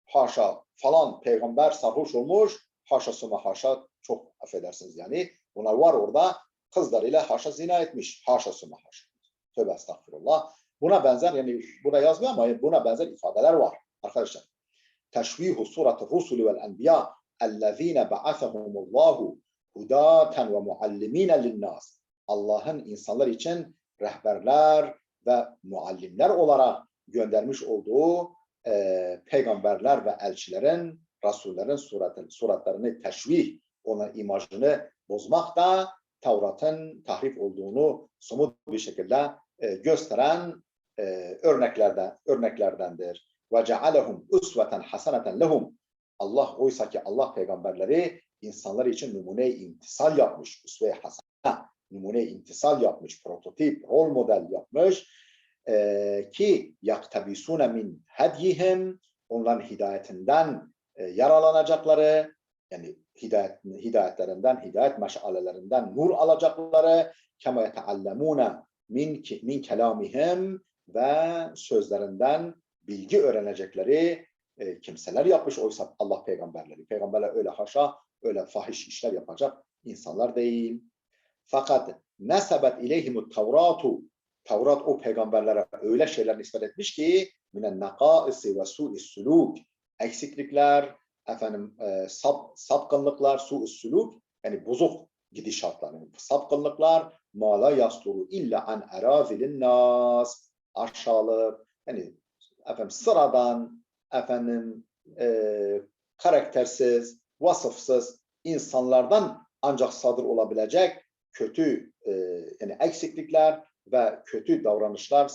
haşa falan peygamber sarhoş olmuş, haşa sümme haşa, çok affedersiniz yani. Bunlar var orada, kızlarıyla haşa zina etmiş, haşa sümme haşa. Tövbe estağfurullah. Buna benzer, yani buna yazmıyor ama buna benzer ifadeler var arkadaşlar. Teşvihu suratı rusulü vel enbiya ellezine ba'athahumullahu hudaten ve muallimine linnas. Allah'ın insanlar için rehberler ve muallimler olarak göndermiş olduğu peygamberler ve elçilerin, rasullerin suratlarını teşvih, onun imajını bozmak da Tevrat'ın tahrif olduğunu somut bir şekilde gösteren örneklerdendir. Ve cealehum usveten haseneten lehum. Allah oysa ki Allah peygamberleri insanlar için numune-i imtisal yapmış, usve-i hasene, numune-i imtisal yapmış, prototip, rol model yapmış ki yaktabisune min hedyihim, onların hidayetinden yararlanacakları, yani hidayetlerinden, hidayet meşalelerinden nur alacakları, kema yeteallemune min kelamihim, ve sözlerinden bilgi öğrenecekleri kimseler yapmış oysa Allah peygamberleri. Peygamberler öyle haşa, öyle fahiş işler yapacak insanlar değil. Fakat nesebet ileyhimut Tevratu, Tevrat o peygamberlere öyle şeyler nispet etmiş ki minen nakaisi ve su'is suluk, eksiklikler, sapkınlıklar, su'is suluk, yani bozuk gidişatlar, yani sapkınlıklar, ma la yasturu illa an erazilin nas, aşağılık, yani sıradan, karaktersiz, vasıfsız insanlardan ancak sadır olabilecek kötü yani eksiklikler ve kötü davranışlar,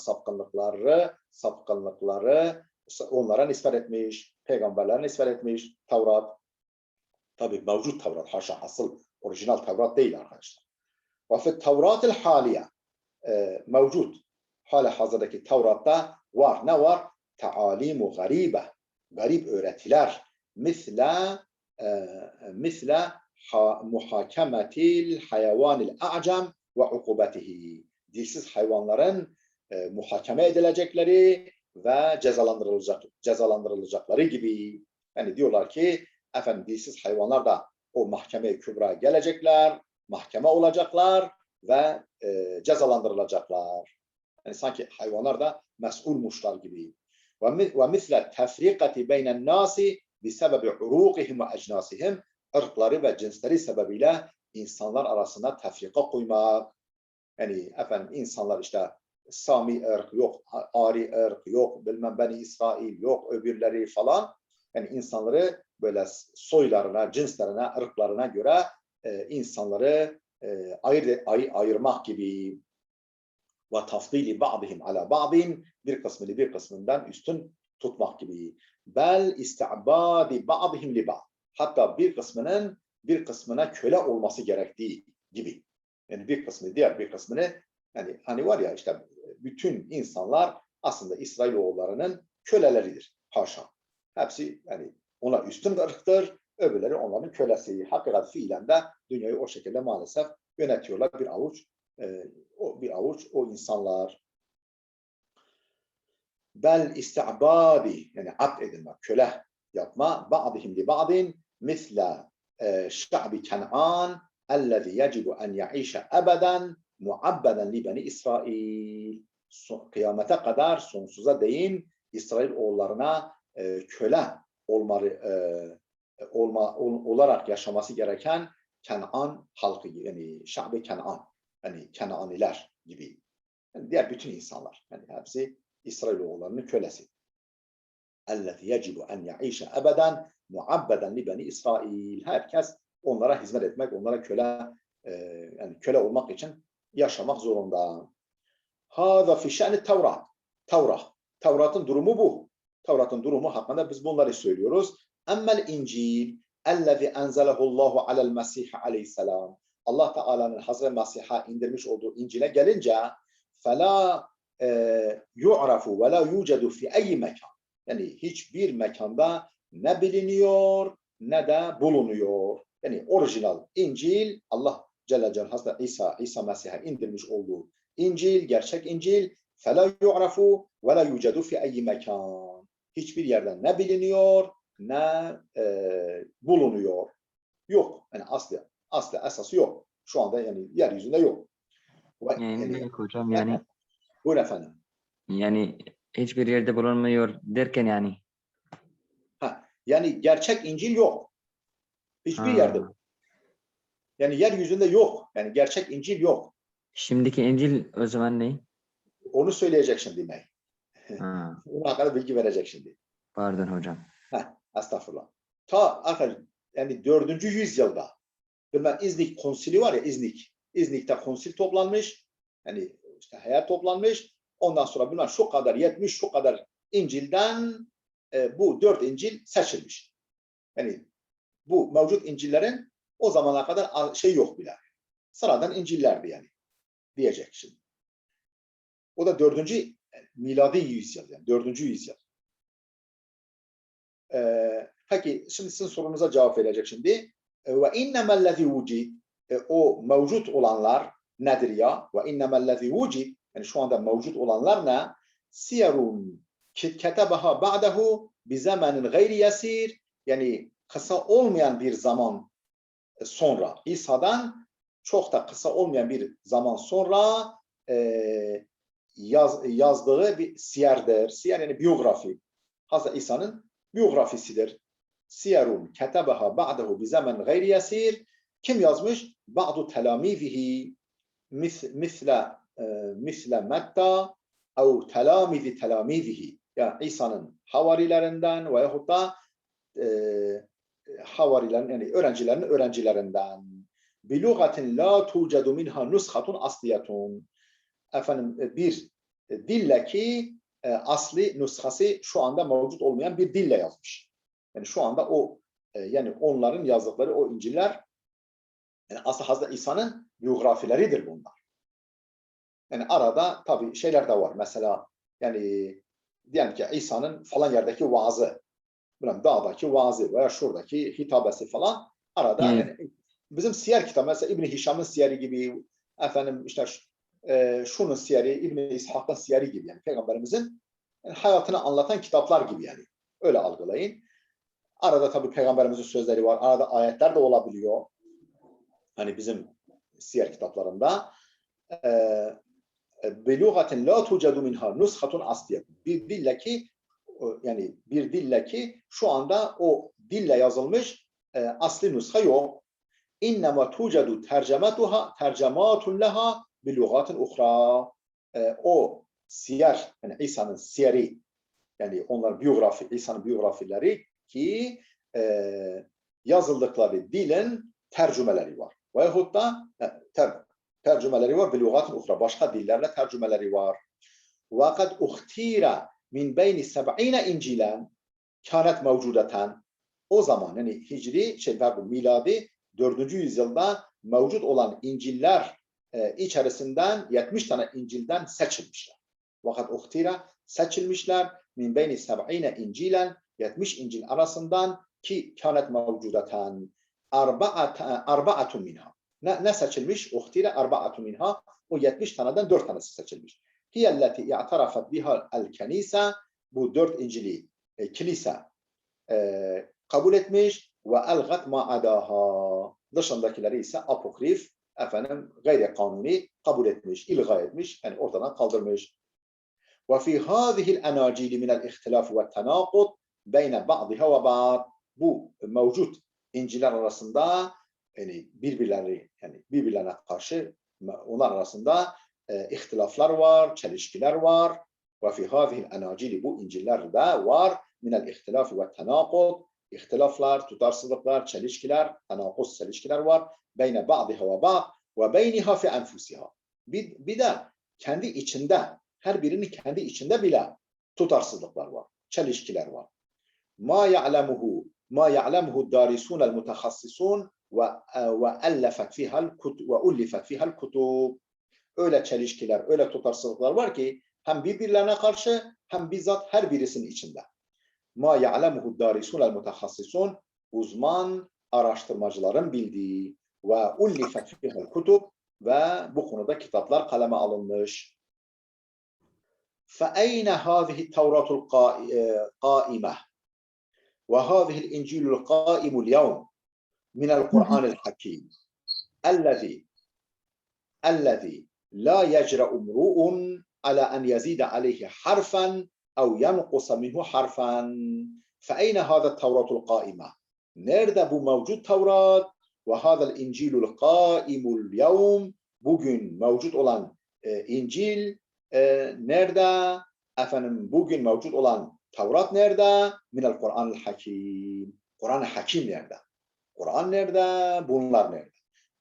sapkınlıkları onlara nispet etmiş, peygamberlere nispet etmiş. Tevrat, tabi mevcut Tevrat, haşa asıl orijinal Tevrat değil arkadaşlar. Ve fi Tevratil haliye, mevcut hali hazırdaki Tevrat'ta var. Ne var? Tealimu garibe, garip öğretiler, misle muhakemetil hayvanil a'cam ve ukubetihi. Dilsiz hayvanların muhakeme edilecekleri ve cezalandırılacakları gibi. Yani diyorlar ki dilsiz hayvanlar da o mahkeme-i kübra gelecekler, mahkeme olacaklar ve cezalandırılacaklar. Yani sanki hayvanlar da mesulmuşlar gibi. Ve misle tefrikati beynen nasi bisebebi urukihim ve ecnasihim, ırkları ve cinsleri sebebiyle insanlar arasında tefrika koymak. Yani insanlar işte Sami ırk yok, Ari ırk yok, bilmem Beni İsrail yok, öbürleri falan. Yani insanları böyle soylarına, cinslerine, ırklarına göre insanları ayırmak gibi. Ve tafdili ba'dihim ala ba'din, bir kısmını bir kısmından üstün tutmak gibi. Bel istibadi ba'dihim li ba'd. Hatta bir kısmının bir kısmına köle olması gerektiği gibi. Yani bir kısmı diğer bir kısmını, yani hani var ya işte bütün insanlar aslında İsrailoğullarının köleleridir. Haşa. Hepsi yani ona üstün ırktır, öbürleri onların kölesi. Hakikat fiilen de dünyayı o şekilde maalesef yönetiyorlar bir avuç o insanlar. Bel istibadi, yani abd edilme, köle yapma, ba'dihim li ba'din misla şa'bi Ken'an ellezî yecibu en ya'işe ebeden muabbeden li beni İsrail. Kıyamete kadar, sonsuza değin İsrail oğullarına köle olarak yaşaması gereken Kenan halkı, yani Şa'bi Kenan, yani Kenaniler gibi. Yani diğer bütün insanlar, yani hepsi İsrailoğullarının kölesi. Ellezî yecibu en ya'işe ebeden muabbeden li beni İsrail. Herkes onlara hizmet etmek, onlara yani köle olmak için yaşamak zorunda. Hâzâ fi şe'ni Tevrat. Tevrat'ın durumu bu. Tevrat'ın durumu hakkında biz bunları söylüyoruz. Emmel İncil ellezî enzelehullahu alel Mesih aleyhisselam. Allah Teala'nın Hazreti Mesih'e indirmiş olduğu İncil'e gelince فَلَا yu'rafu ve la yucedu fi eyyi mekan. Yani hiçbir mekanda ne biliniyor ne de bulunuyor. Yani orijinal İncil, Allah Celle Celaluhu Hazreti İsa Mesih'e indirmiş olduğu İncil, gerçek İncil, فَلَا يُعْرَفُ وَلَا يُوجَدُ فِي اَيِّ mekan. Hiçbir yerden ne biliniyor ne bulunuyor. Yok. Yani aslı esası yok. Şu anda yani yeryüzünde yok. Yani ne Yani, hocam yani buyurun efendim. yani hiçbir yerde bulunmuyor derken yani. Yani gerçek İncil yok. Hiçbir yerde yok. Ha. Yani yeryüzünde yok. Yani gerçek İncil yok. Şimdiki İncil o zaman ne? Onu söyleyecek şimdi May. Ha. Ona hakkında bilgi verecek şimdi. Pardon hocam. Estağfurullah. Yani 4. yüzyılda bilmem İznik konsili var ya, İznik'te konsil toplanmış. Yani işte heyet toplanmış. Ondan sonra bilmem şu kadar 70 şu kadar İncil'den bu 4 İncil seçilmiş. Yani bu mevcut İncil'lerin o zamana kadar şey yok bile. Sıradan İncil'lerdi yani diyecek şimdi. O da 4. miladi yüzyıl yani 4. yüzyıl. Peki şimdi sizin sorunuza cevap verecek şimdi. Ve innemellezî vucid, o mevcut olanlar nedir ya? Ve innemellezî vucid, yani şu anda mevcut olanlar ne? Siyerun ketebaha ba'dehu bi zamanin gayri yasir, yani kısa olmayan bir zaman sonra, İsa'dan çok da kısa olmayan bir zaman sonra yazdığı bir siyerdir. Siyer yani biyografi. Hazreti İsa'nın biyografisidir. Siyerun ketebaha ba'dehu bi zaman gayri yasir. Kim yazmış? Ba'du telamizihi misle Metta ev telamizi telamizihi. Yani İsa'nın havarilerinden veyahut da havarilerin yani öğrencilerinden. Bilugatin la tucedu minha nuskhatun asliyetun. Efendim bir dille ki asli nüshası şu anda mevcut olmayan bir dille yazmış. Yani şu anda o yani onların yazdıkları o İncil'ler yani aslında Hazreti İsa'nın biyografileridir bunlar. Yani arada tabii şeyler de var. Mesela yani diyelim ki İsa'nın falan yerdeki vaazı, dağdaki vaazı veya şuradaki hitabesi falan arada yani bizim siyer kitabı mesela İbn Hişam'ın siyeri gibi efendim işte şunun siyeri, İbn İshak'ın siyeri gibi yani Peygamberimizin yani hayatını anlatan kitaplar gibi yani. Öyle algılayın. Arada tabii Peygamberimizin sözleri var. Arada ayetler de olabiliyor. Hani bizim siyer kitaplarında belugatin la tucedu minha nuskhatun asliyet. Bir dille ki yani bir dille ki şu anda o dille yazılmış asli nuska yok. İnnema tucedu tercematun leha bilugatin uhra. O siyer yani İsa'nın siyeri yani onlar biyografi İsa'nın biyografileri ki yazıldıkları dilin tercümeleri var. Veyahut da tercümeleri var bilugatin uhra. Başka dillerle tercümeleri var. Vakat uhtira min beyni 70 incilen kânet mevcudeten. O zaman yani hicri miladi 4. yüzyılda mevcut olan İncil'ler içerisinden 70 tane İncil'den seçilmişler. Vakat uhtira seçilmişler min beyni 70 incilen 70 İncil arasından ki kânet mevcudeten arba'atun minha. Ne seçilmiş? Uhtira arba'atun minha. O 70 taneden 4 tanesi seçilmiş. Hiyelleti i'tarafat biha el-kenise, bu 4 İncil'i kilise kabul etmiş ve elgat ma adaha, dışındakileri ise apokrif efendim gayri kanuni kabul etmiş, ilga etmiş, yani ortadan kaldırmış. Ve fi hâzihil enâcili minel ihtilâfi ve tenâkut beyne ba'diha ve ba'd, bu mevcut İncil'ler arasında yani birbirlerine karşı onlar arasında ihtilaflar var, çelişkiler var. Ve fi hâzihil enâcili, bu İncil'lerde var minel ihtilâfi ve tenâkut, ihtilaflar, tutarsızlıklar, çelişkiler, tenâkus çelişkiler var. Beyne ba'diha ve ba'd ve beyniha fi enfusiha. Bir de kendi içinde, her birinin kendi içinde bile tutarsızlıklar var, çelişkiler var. Ma ya'lemuhu ما يعلمه الدارسون المتخصصون وألفت فيها الكتب. Öyle çelişkiler, öyle tutarsızlıklar var ki hem birbirlerine karşı hem bizzat her birisinin içinde. Ma ya'lemuhu darisun mutahassisun, uzman araştırmacıların bildiği ve ullifet fihal kutub, ve bu konuda kitaplar kaleme alınmış. فَاَيْنَ هَذِهِ التَّوْرَةُ الْقَائِمَةِ وَهَذِهِ الْاِنْجِيلُ الْقَائِمُ الْيَوْمِ مِنَ الْقُرْآنِ الْحَكِيمِ الَّذِي لَا يَجْرَأُ امْرُؤٌ عَلَى أَنْ يَزِيدَ عَلَيْهِ حَرْفًا أَوْ يَنْقُصَ مِنْهُ حَرْفًا فَاَيْنَ هَذَا التَّوْرَةُ الْقَائِمَةِ. Nerede bu mevcut Tevrat? وَهَذَا الْاِنْجِيلُ الْقَائِمُ الْيَوْمِ, bugün mevcut olan İncil nerede? Efendim, bugün mevcut olan Tevrat nerede? Minel Kur'an-ı Hakim. Kur'an-ı Hakim nerede? Kur'an nerede? Bunlar nerede?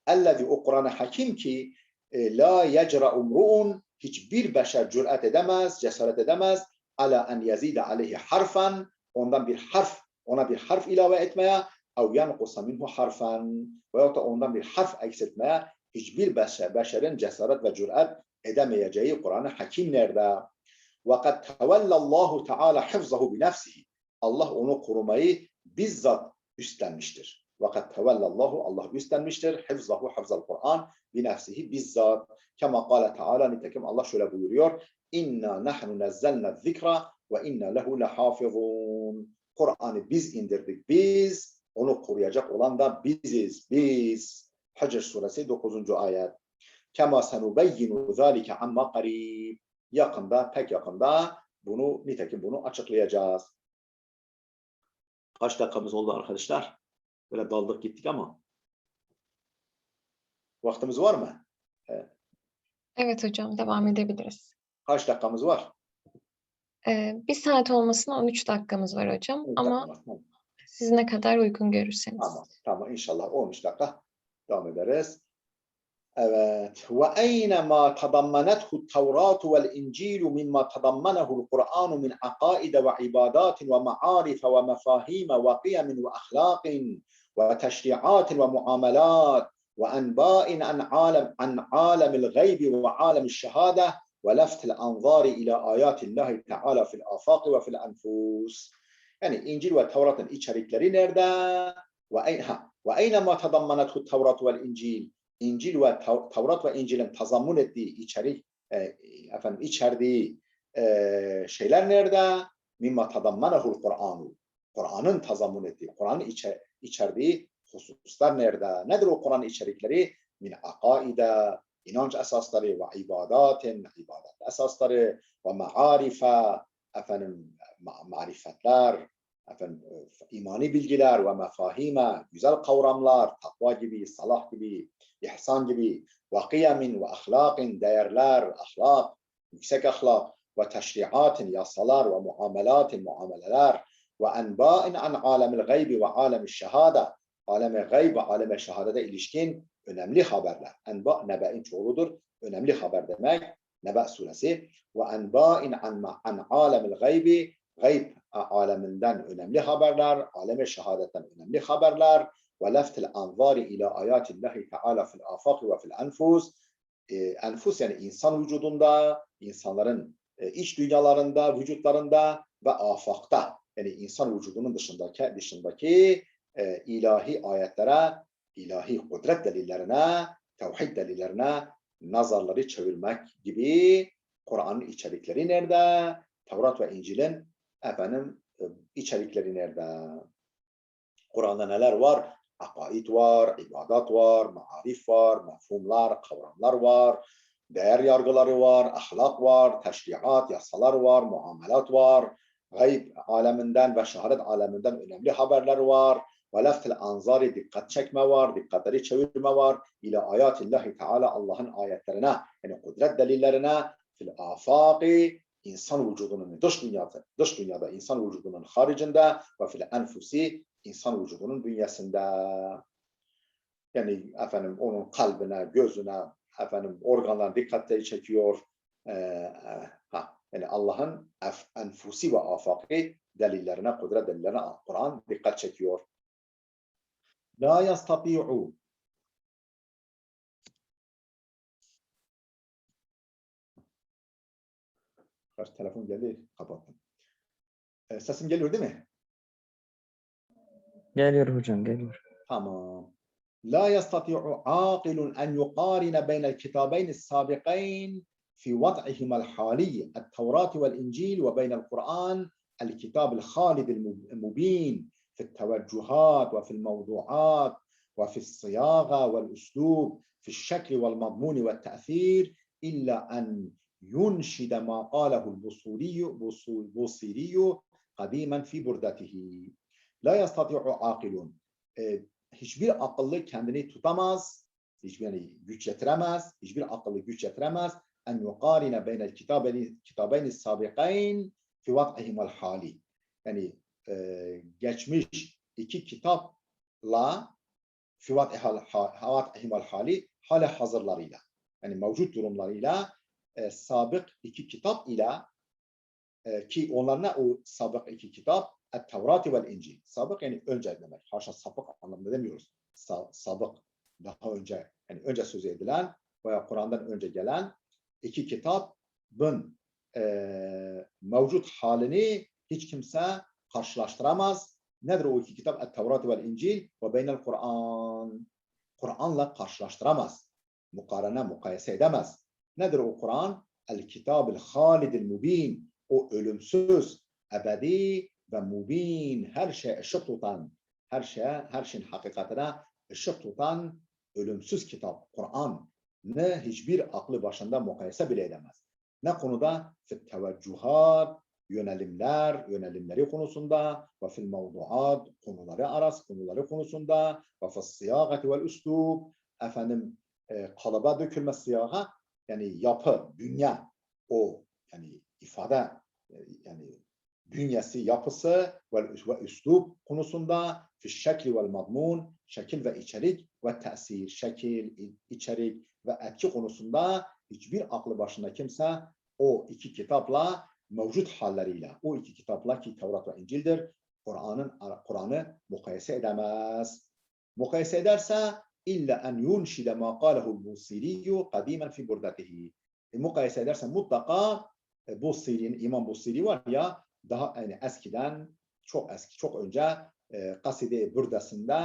Ellezî, o Kur'an-ı Hakim ki la yecra umru'un, hiçbir beşer cüret edemez, cesaret edemez, ala en yazide aleyhi harfen, ondan bir harf, ona bir harf ilave etmeye, ev yanqusa minhu harfen, veyahut da ondan bir harf eksiltmeye hiçbir beşerin cesaret ve cüret edemeyeceği Kur'an-ı Hakim nerede? وَقَدْ تَوَلَّ اللّٰهُ تَعَالَى حِفْظَهُ بِنَفْسِهِ. Allah onu korumayı bizzat üstlenmiştir. وَقَدْ تَوَلَّ اللّٰهُ, Allah üstlenmiştir. حِفْظَهُ, حِفْظَ Kur'an, بِنَفْسِهِ, bizzat. Kema قَالَ Teala, nitekim Allah şöyle buyuruyor. اِنَّا نَحْنُ نَزَّلْنَا الذِّكْرَ وَاِنَّا لَهُ لَحَافِظُونَ. Kur'an'ı biz indirdik, biz. Onu koruyacak olan da biziz, biz. Hicr suresi 9. ayet. Kema senubeyyinu zâlike amma qarîb. Yakında, pek yakında nitekim bunu açıklayacağız. Kaç dakikamız oldu arkadaşlar? Böyle daldık gittik ama. Vaktimiz var mı? Evet hocam, devam edebiliriz. Kaç dakikamız var? 1 saat olmasına 13 dakikamız var hocam, ama siz ne kadar uygun görürseniz. Tamam, inşallah 13 dakika devam ederiz. Evet. وَاَيْنَ مَا تَضَمَّنَتْهُ التَّوْرَاتُ وَالْاِنْجِيلُ مِمَّا تَضَمَّنَهُ الْقُرْآنُ مِنْ عَقَائِدَ وَعِبَادَاتٍ وَمَعَارِفَ وَمَفَاهِيمَ وَقِيَمٍ وَأَخْلَاقٍ وَتَشْرِيعَاتٍ وَمُعَامَلَاتٍ وَأَنْبَاءٍ عَنْ عَالَمِ الْغَيْبِ وَعَالَمِ الشَّهَادَةِ وَلَفْتِ الْأَنْظَارِ إِلَى آيَاتِ اللّٰهِ تَعَالَى فِي الْآفَاقِ وَفِي الْأَنْفُسِ. Yani İncil ve Tevrat'ın içerikleri nerede? وَاَيْنَ مَا تَضَمَّنَتْهُ التَّوْرَاتُ وَالْاِنْجِيلُ. İncil ve Tevrat ve İncil'in tazammun ettiği içerik, içerdiği şeyler nerede? Mimma tadammanahul Kur'anu. Kur'an'ın tazammun ettiği, Kur'an'ın içerdiği hususlar nerede? Nedir o Kur'an'ın içerikleri? Min akaide, inanç esasları ve ibadatin, ibadet esasları ve maarife, marifetler, imani bilgiler ve mefahime, güzel kavramlar, takva gibi, salah gibi, ihsan gibi, ve kıyamin ve ahlakın, değerler, ahlak, yüksek ahlak, ve teşriatin, yasalar, ve muamelatin, muameleler, ve enba'in an alemil gaybi ve alemil şehade, aleme gayb ve aleme şehadede ilişkin önemli haberler. Enba, nebe'in çoğuludur, önemli haber demek. Nebe suresi. Ve enba'in an alemil gaybi, gayb aleminden önemli haberler, aleme şehadetten önemli haberler. Ve leftil anzari ila ayatillahi teala fil afaki ve fil enfus. Enfus yani insan vücudunda, insanların iç dünyalarında, vücutlarında ve afakta, yani insan vücudunun dışındaki ilahi ayetlere, ilahi kudret delillerine, tevhid delillerine nazarları çevirmek gibi. Kur'an'ın içerikleri nerede? Tevrat ve İncil'in içerikleri nerede? Kur'an'da neler var? Akaid var, ibadat var, marif var, mefhumlar, kavramlar var, değer yargıları var, ahlak var, teşriat, yasalar var, muamelat var, gayb aleminden ve şehadet aleminden önemli haberler var, ve leftil anzari, dikkat çekme var, dikkatleri çevirme var, ila ayatillahi teala, Allah'ın ayetlerine, yani kudret delillerine, fil afaki, insan vücudunun dış dünyada insan vücudunun haricinde, ve fil enfusi, insan vücudunun bünyesinde. Yani onun kalbine, gözüne, organlarına dikkatleri çekiyor. Yani Allah'ın enfusi ve afaki delillerine, kudret delillerine Kur'an dikkat çekiyor. La yastati'u. Kaç telefon geldi, kapattım. Sesim geliyor değil mi? Geliyor hocam, geliyor. Tamam. La yastati'u aqilun en yuqarina beynel kitabeyn sabiqayn fi wad'ihima al-hali el-Tevrat ve'l-İncil ve beynel Kur'an el-kitab el-Khalid el-mubin fi el-teveccuhat ve fi el-mevdu'at ve fi el-sıyaga ve'l-üslub fi el-şekl ve'l-madmun ve'l-te'thir illa en yunşide ma qalehu el-Busiri kadimen fi burdatihi. La yastati'u aqilun. Hiçbir akıllı kendini tutamaz, hiçbir güç yetiremez, hiçbir akıllı güç yetiremez. En yuqarine beynel kitabeyni sabiqayn fi vat'ihimel hali. Yani geçmiş iki kitapla fi vat'ihimel hali, hali hazırlarıyla, yani mevcut durumlarıyla sabık iki kitap ile ki onlarına o sabık iki kitap El-Tevrat ve'l-İncil. Sabık yani önce demek. Haşa sapık anlamında demiyoruz. Sabık daha önce, yani önce söz edilen veya Kur'an'dan önce gelen iki kitabın mevcut halini hiç kimse karşılaştıramaz. Nedir o iki kitap? El-Tevrat ve'l-İncil ve beynel Kur'an. Kur'an'la karşılaştıramaz. Mukayese edemez. Nedir o Kur'an? El-Kitab-ül Halid-ül Mubin. O ölümsüz, ebedi ve mubin, her şeye ışık tutan, her şeyin hakikatine ışık tutan ölümsüz kitap, Kur'an ne hiçbir aklı başında mukayese bile edemez. Ne konuda? Fil teveccuhat, yönelimleri konusunda ve fil mevduat, konuları konusunda ve fil siyagati vel üslub, kalıba dökülme siyaga, yani yapı, dünya, o yani ifade, yani bünyesi, yapısı ve üslub konusunda fi şekli vel madmun, şekil ve içerik ve tesir, şekil, içerik ve etki konusunda hiçbir aklı başında kimse o iki kitapla mevcut halleriyle, o iki kitapla ki Tevrat ve İncil'dir, Kur'an'ı mukayese edemez. Mukayese ederse illa en yunşide ma qalehu'l Busiri kadimen fi burdatihi. Mukayese ederse mutlaka İmam Busiri var ya, daha yani eskiden, çok eski, çok önce Kaside-i Bürdesinde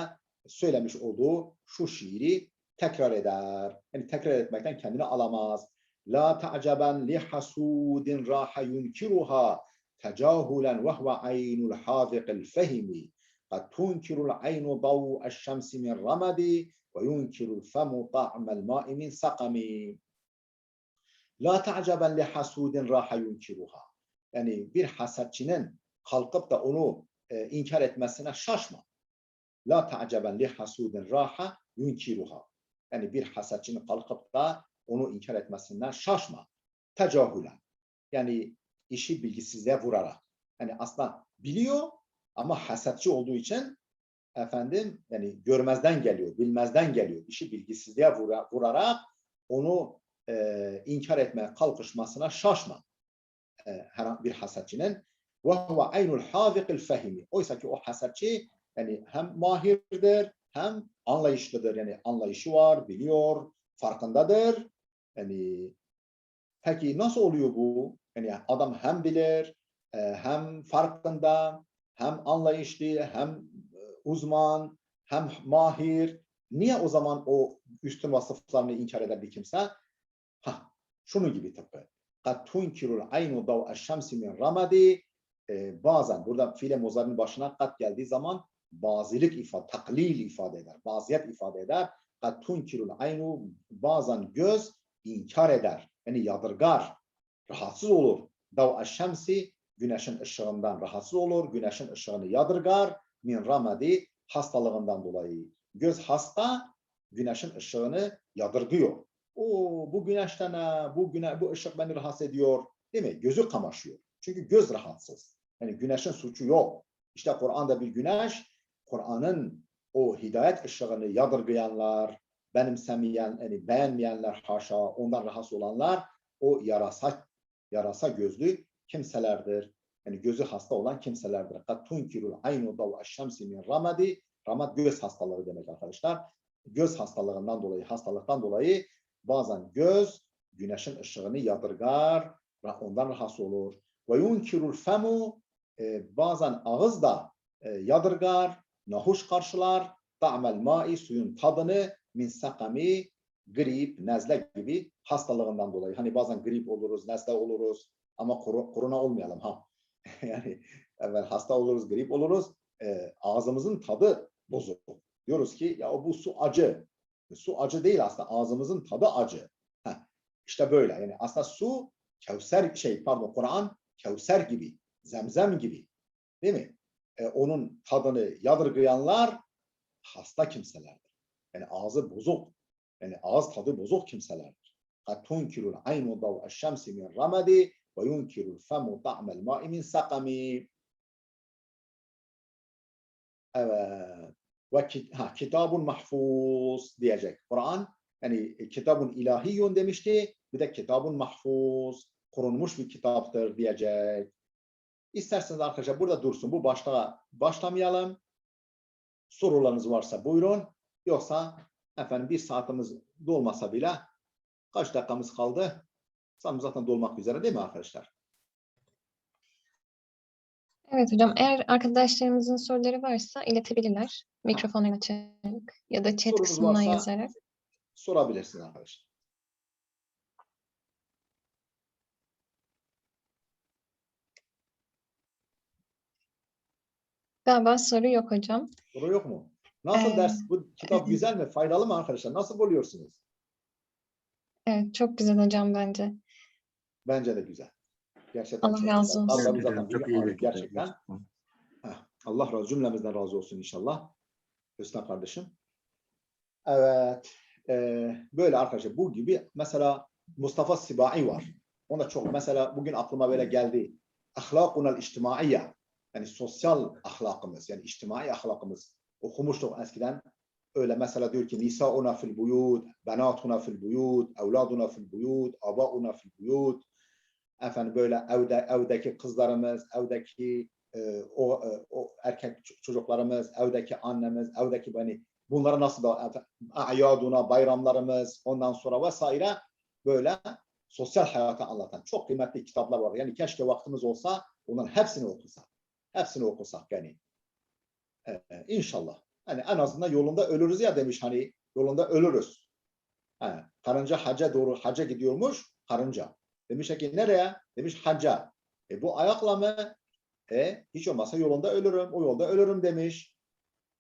söylemiş olduğu şu şiiri tekrar eder. Yani tekrar etmekten kendini alamaz. La ta'caben li hasudin raha yunkiruha tecahulen ve huve aynul haziqil fehimi. Kad tunkirul aynu davu'eş şemsi min ramadi ve yunkirul femu ta'mel ma'i min sakami. La ta'caben li hasudin raha yunkiruha. Yani bir hasetçinin kalkıp da onu inkar etmesine şaşma. La ta'caben li hasudin raha yunkiruha. Yani bir hasetçinin kalkıp da onu inkar etmesinden şaşma. Tecahulen. Yani işi bilgisizliğe vurarak. Yani aslında biliyor ama hasetçi olduğu için yani görmezden geliyor, bilmezden geliyor. İşi bilgisizliğe vurarak onu inkar etmeye kalkışmasına şaşma. Her bir hasetçinin ve huve aynul haziqil fehimi. Oysa ki o hasetçi yani hem mahirdir hem anlayışlıdır. Yani anlayışı var, biliyor, farkındadır. Yani peki nasıl oluyor bu? Yani adam hem bilir, hem farkında, hem anlayışlı, hem uzman, hem mahir. Niye o zaman o üstün vasıflarını inkar eder bir kimse? Şunun gibi tıpkı. قَدْ تُنْكِرُ الْعَيْنُ ضَوْءَ الشَّمْسِ مِنْ رَمَدِ. Bazen burada fiile muzarinin başına kat geldiği zaman bazilik ifade, taklil ifade eder, baziyet ifade eder. قَدْ تُنْكِرُ الْعَيْنُ, bazen göz inkar eder, yani yadırgar, rahatsız olur. ضَوْءَ الشَّمْسِ, güneşin ışığından rahatsız olur, güneşin ışığını yadırgar. min ramadi, hastalığından dolayı. Göz hasta, güneşin ışığını yadırgıyor. Bu güneşten bu ışık beni rahatsız ediyor, değil mi? Gözü kamaşıyor. Çünkü göz rahatsız. Yani güneşin suçu yok. İşte Kur'an'da bir güneş, Kur'an'ın o hidayet ışığını yadırgayanlar, benimsemeyen, yani beğenmeyenler, haşa, ondan rahatsız olanlar o yarasa gözlü kimselerdir. Yani gözü hasta olan kimselerdir. Kad tunkirul aynu dav aş-şemsi min ramadi. Ramad göz hastalığı demek arkadaşlar. Göz hastalıktan dolayı bazen göz güneşin ışığını yadırgar, ondan rahatsız olur. Ve yunkirul femu, bazen ağız da yadırgar, nahoş karşılar, ta'mel ma'i, suyun tadını, min sakami, grip, nezle gibi hastalığından dolayı. Hani bazen grip oluruz, nezle oluruz ama korona olmayalım ha. Yani evvel hasta oluruz, grip oluruz, ağzımızın tadı bozuk. Diyoruz ki ya bu su acı. Su acı değil aslında, ağzımızın tadı acı. İşte böyle. Yani aslında su Kur'an Kevser gibi, Zemzem gibi. Değil mi? Onun tadını yadırgayanlar hasta kimselerdir. Yani ağzı bozuk. Yani ağız tadı bozuk kimselerdir. قَدْ تُنْكِرُ الْعَيْنُ ضَوْءَ الشَّمْسِ مِنْ رَمَدِ وَيُنْكِرُ الْفَمُ طَعْمَ الْمَاءِ مِنْ سَقَمِ. Evet. Kitabun mahfuz diyecek. Kur'an yani kitabun ilahiyyun demişti. Bir de kitabun mahfuz, korunmuş bir kitaptır diyecek. İsterseniz arkadaşlar burada dursun. Bu başlamayalım. Sorularınız varsa buyurun. Yoksa efendim bir saatimiz dolmasa bile kaç dakikamız kaldı? Sanırım zaten dolmak üzere değil mi arkadaşlar? Evet hocam, eğer arkadaşlarımızın soruları varsa iletebilirler. Mikrofonları açarak ya da chat Sorunuz kısmından varsa yazarak. sorabilirsiniz arkadaşlar. Galiba soru yok hocam. Soru yok mu? Nasıl ders? Bu kitap güzel mi? Faydalı mı arkadaşlar? Nasıl buluyorsunuz? Evet, çok güzel hocam bence. Bence de güzel. Gerçekten Allah çok razı güzel. olsun. Allah zaten Çok bugün iyi bir kitap gerçekten. gerçekten. Allah cümlemizden razı olsun inşallah. Hüsnü kardeşim. Evet. Böyle arkadaşlar bu gibi mesela Mustafa Sibai var. Ona çok mesela bugün aklıma böyle geldi. Ahlakunal içtimaiye. Yani sosyal ahlakımız, yani içtimai ahlakımız. Okumuştuk eskiden. Öyle mesela diyor ki nisauna fil buyut, benatuna fil buyut, evladuna fil buyut, abauna fil buyut. Efendim böyle evdeki kızlarımız, evdeki o erkek çocuklarımız, evdeki annemiz, evdeki bunlara nasıl da ayaduna, bayramlarımız, ondan sonra vesaire böyle sosyal hayatı anlatan çok kıymetli kitaplar var. Yani keşke vaktimiz olsa onların hepsini okusak. Hepsini okusak yani. İnşallah. Hani en azından yolunda ölürüz ya demiş, hani yolunda ölürüz. Karınca hacca gidiyormuş, karınca. Demiş ki nereye? Demiş hacca. Bu ayakla mı? Hiç olmazsa yolunda ölürüm, o yolda ölürüm demiş.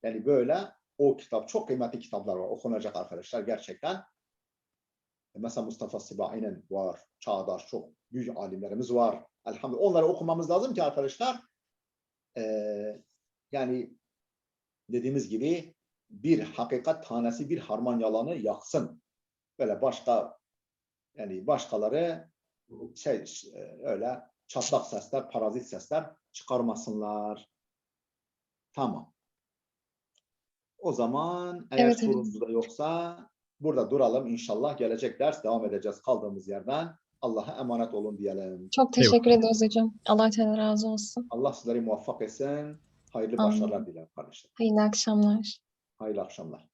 Yani böyle o kitap, çok kıymetli kitaplar var. Okunacak arkadaşlar gerçekten. Mesela Mustafa Sibai'nin var. Çağdaş çok büyük alimlerimiz var. Elhamdülillah. Onları okumamız lazım ki arkadaşlar yani dediğimiz gibi bir hakikat tanesi bir harman yalanı yaksın. Böyle başkaları öyle çatlak sesler, parazit sesler çıkarmasınlar. Tamam. O zaman eğer Evet hocam. sorunuz da yoksa burada duralım inşallah. Gelecek ders devam edeceğiz kaldığımız yerden. Allah'a emanet olun diyelim. Çok teşekkür ederiz hocam. Allah Teala razı olsun. Allah sizleri muvaffak etsin. Hayırlı Amin. başarılar dilerim kardeşler. Hayırlı akşamlar. Hayırlı akşamlar.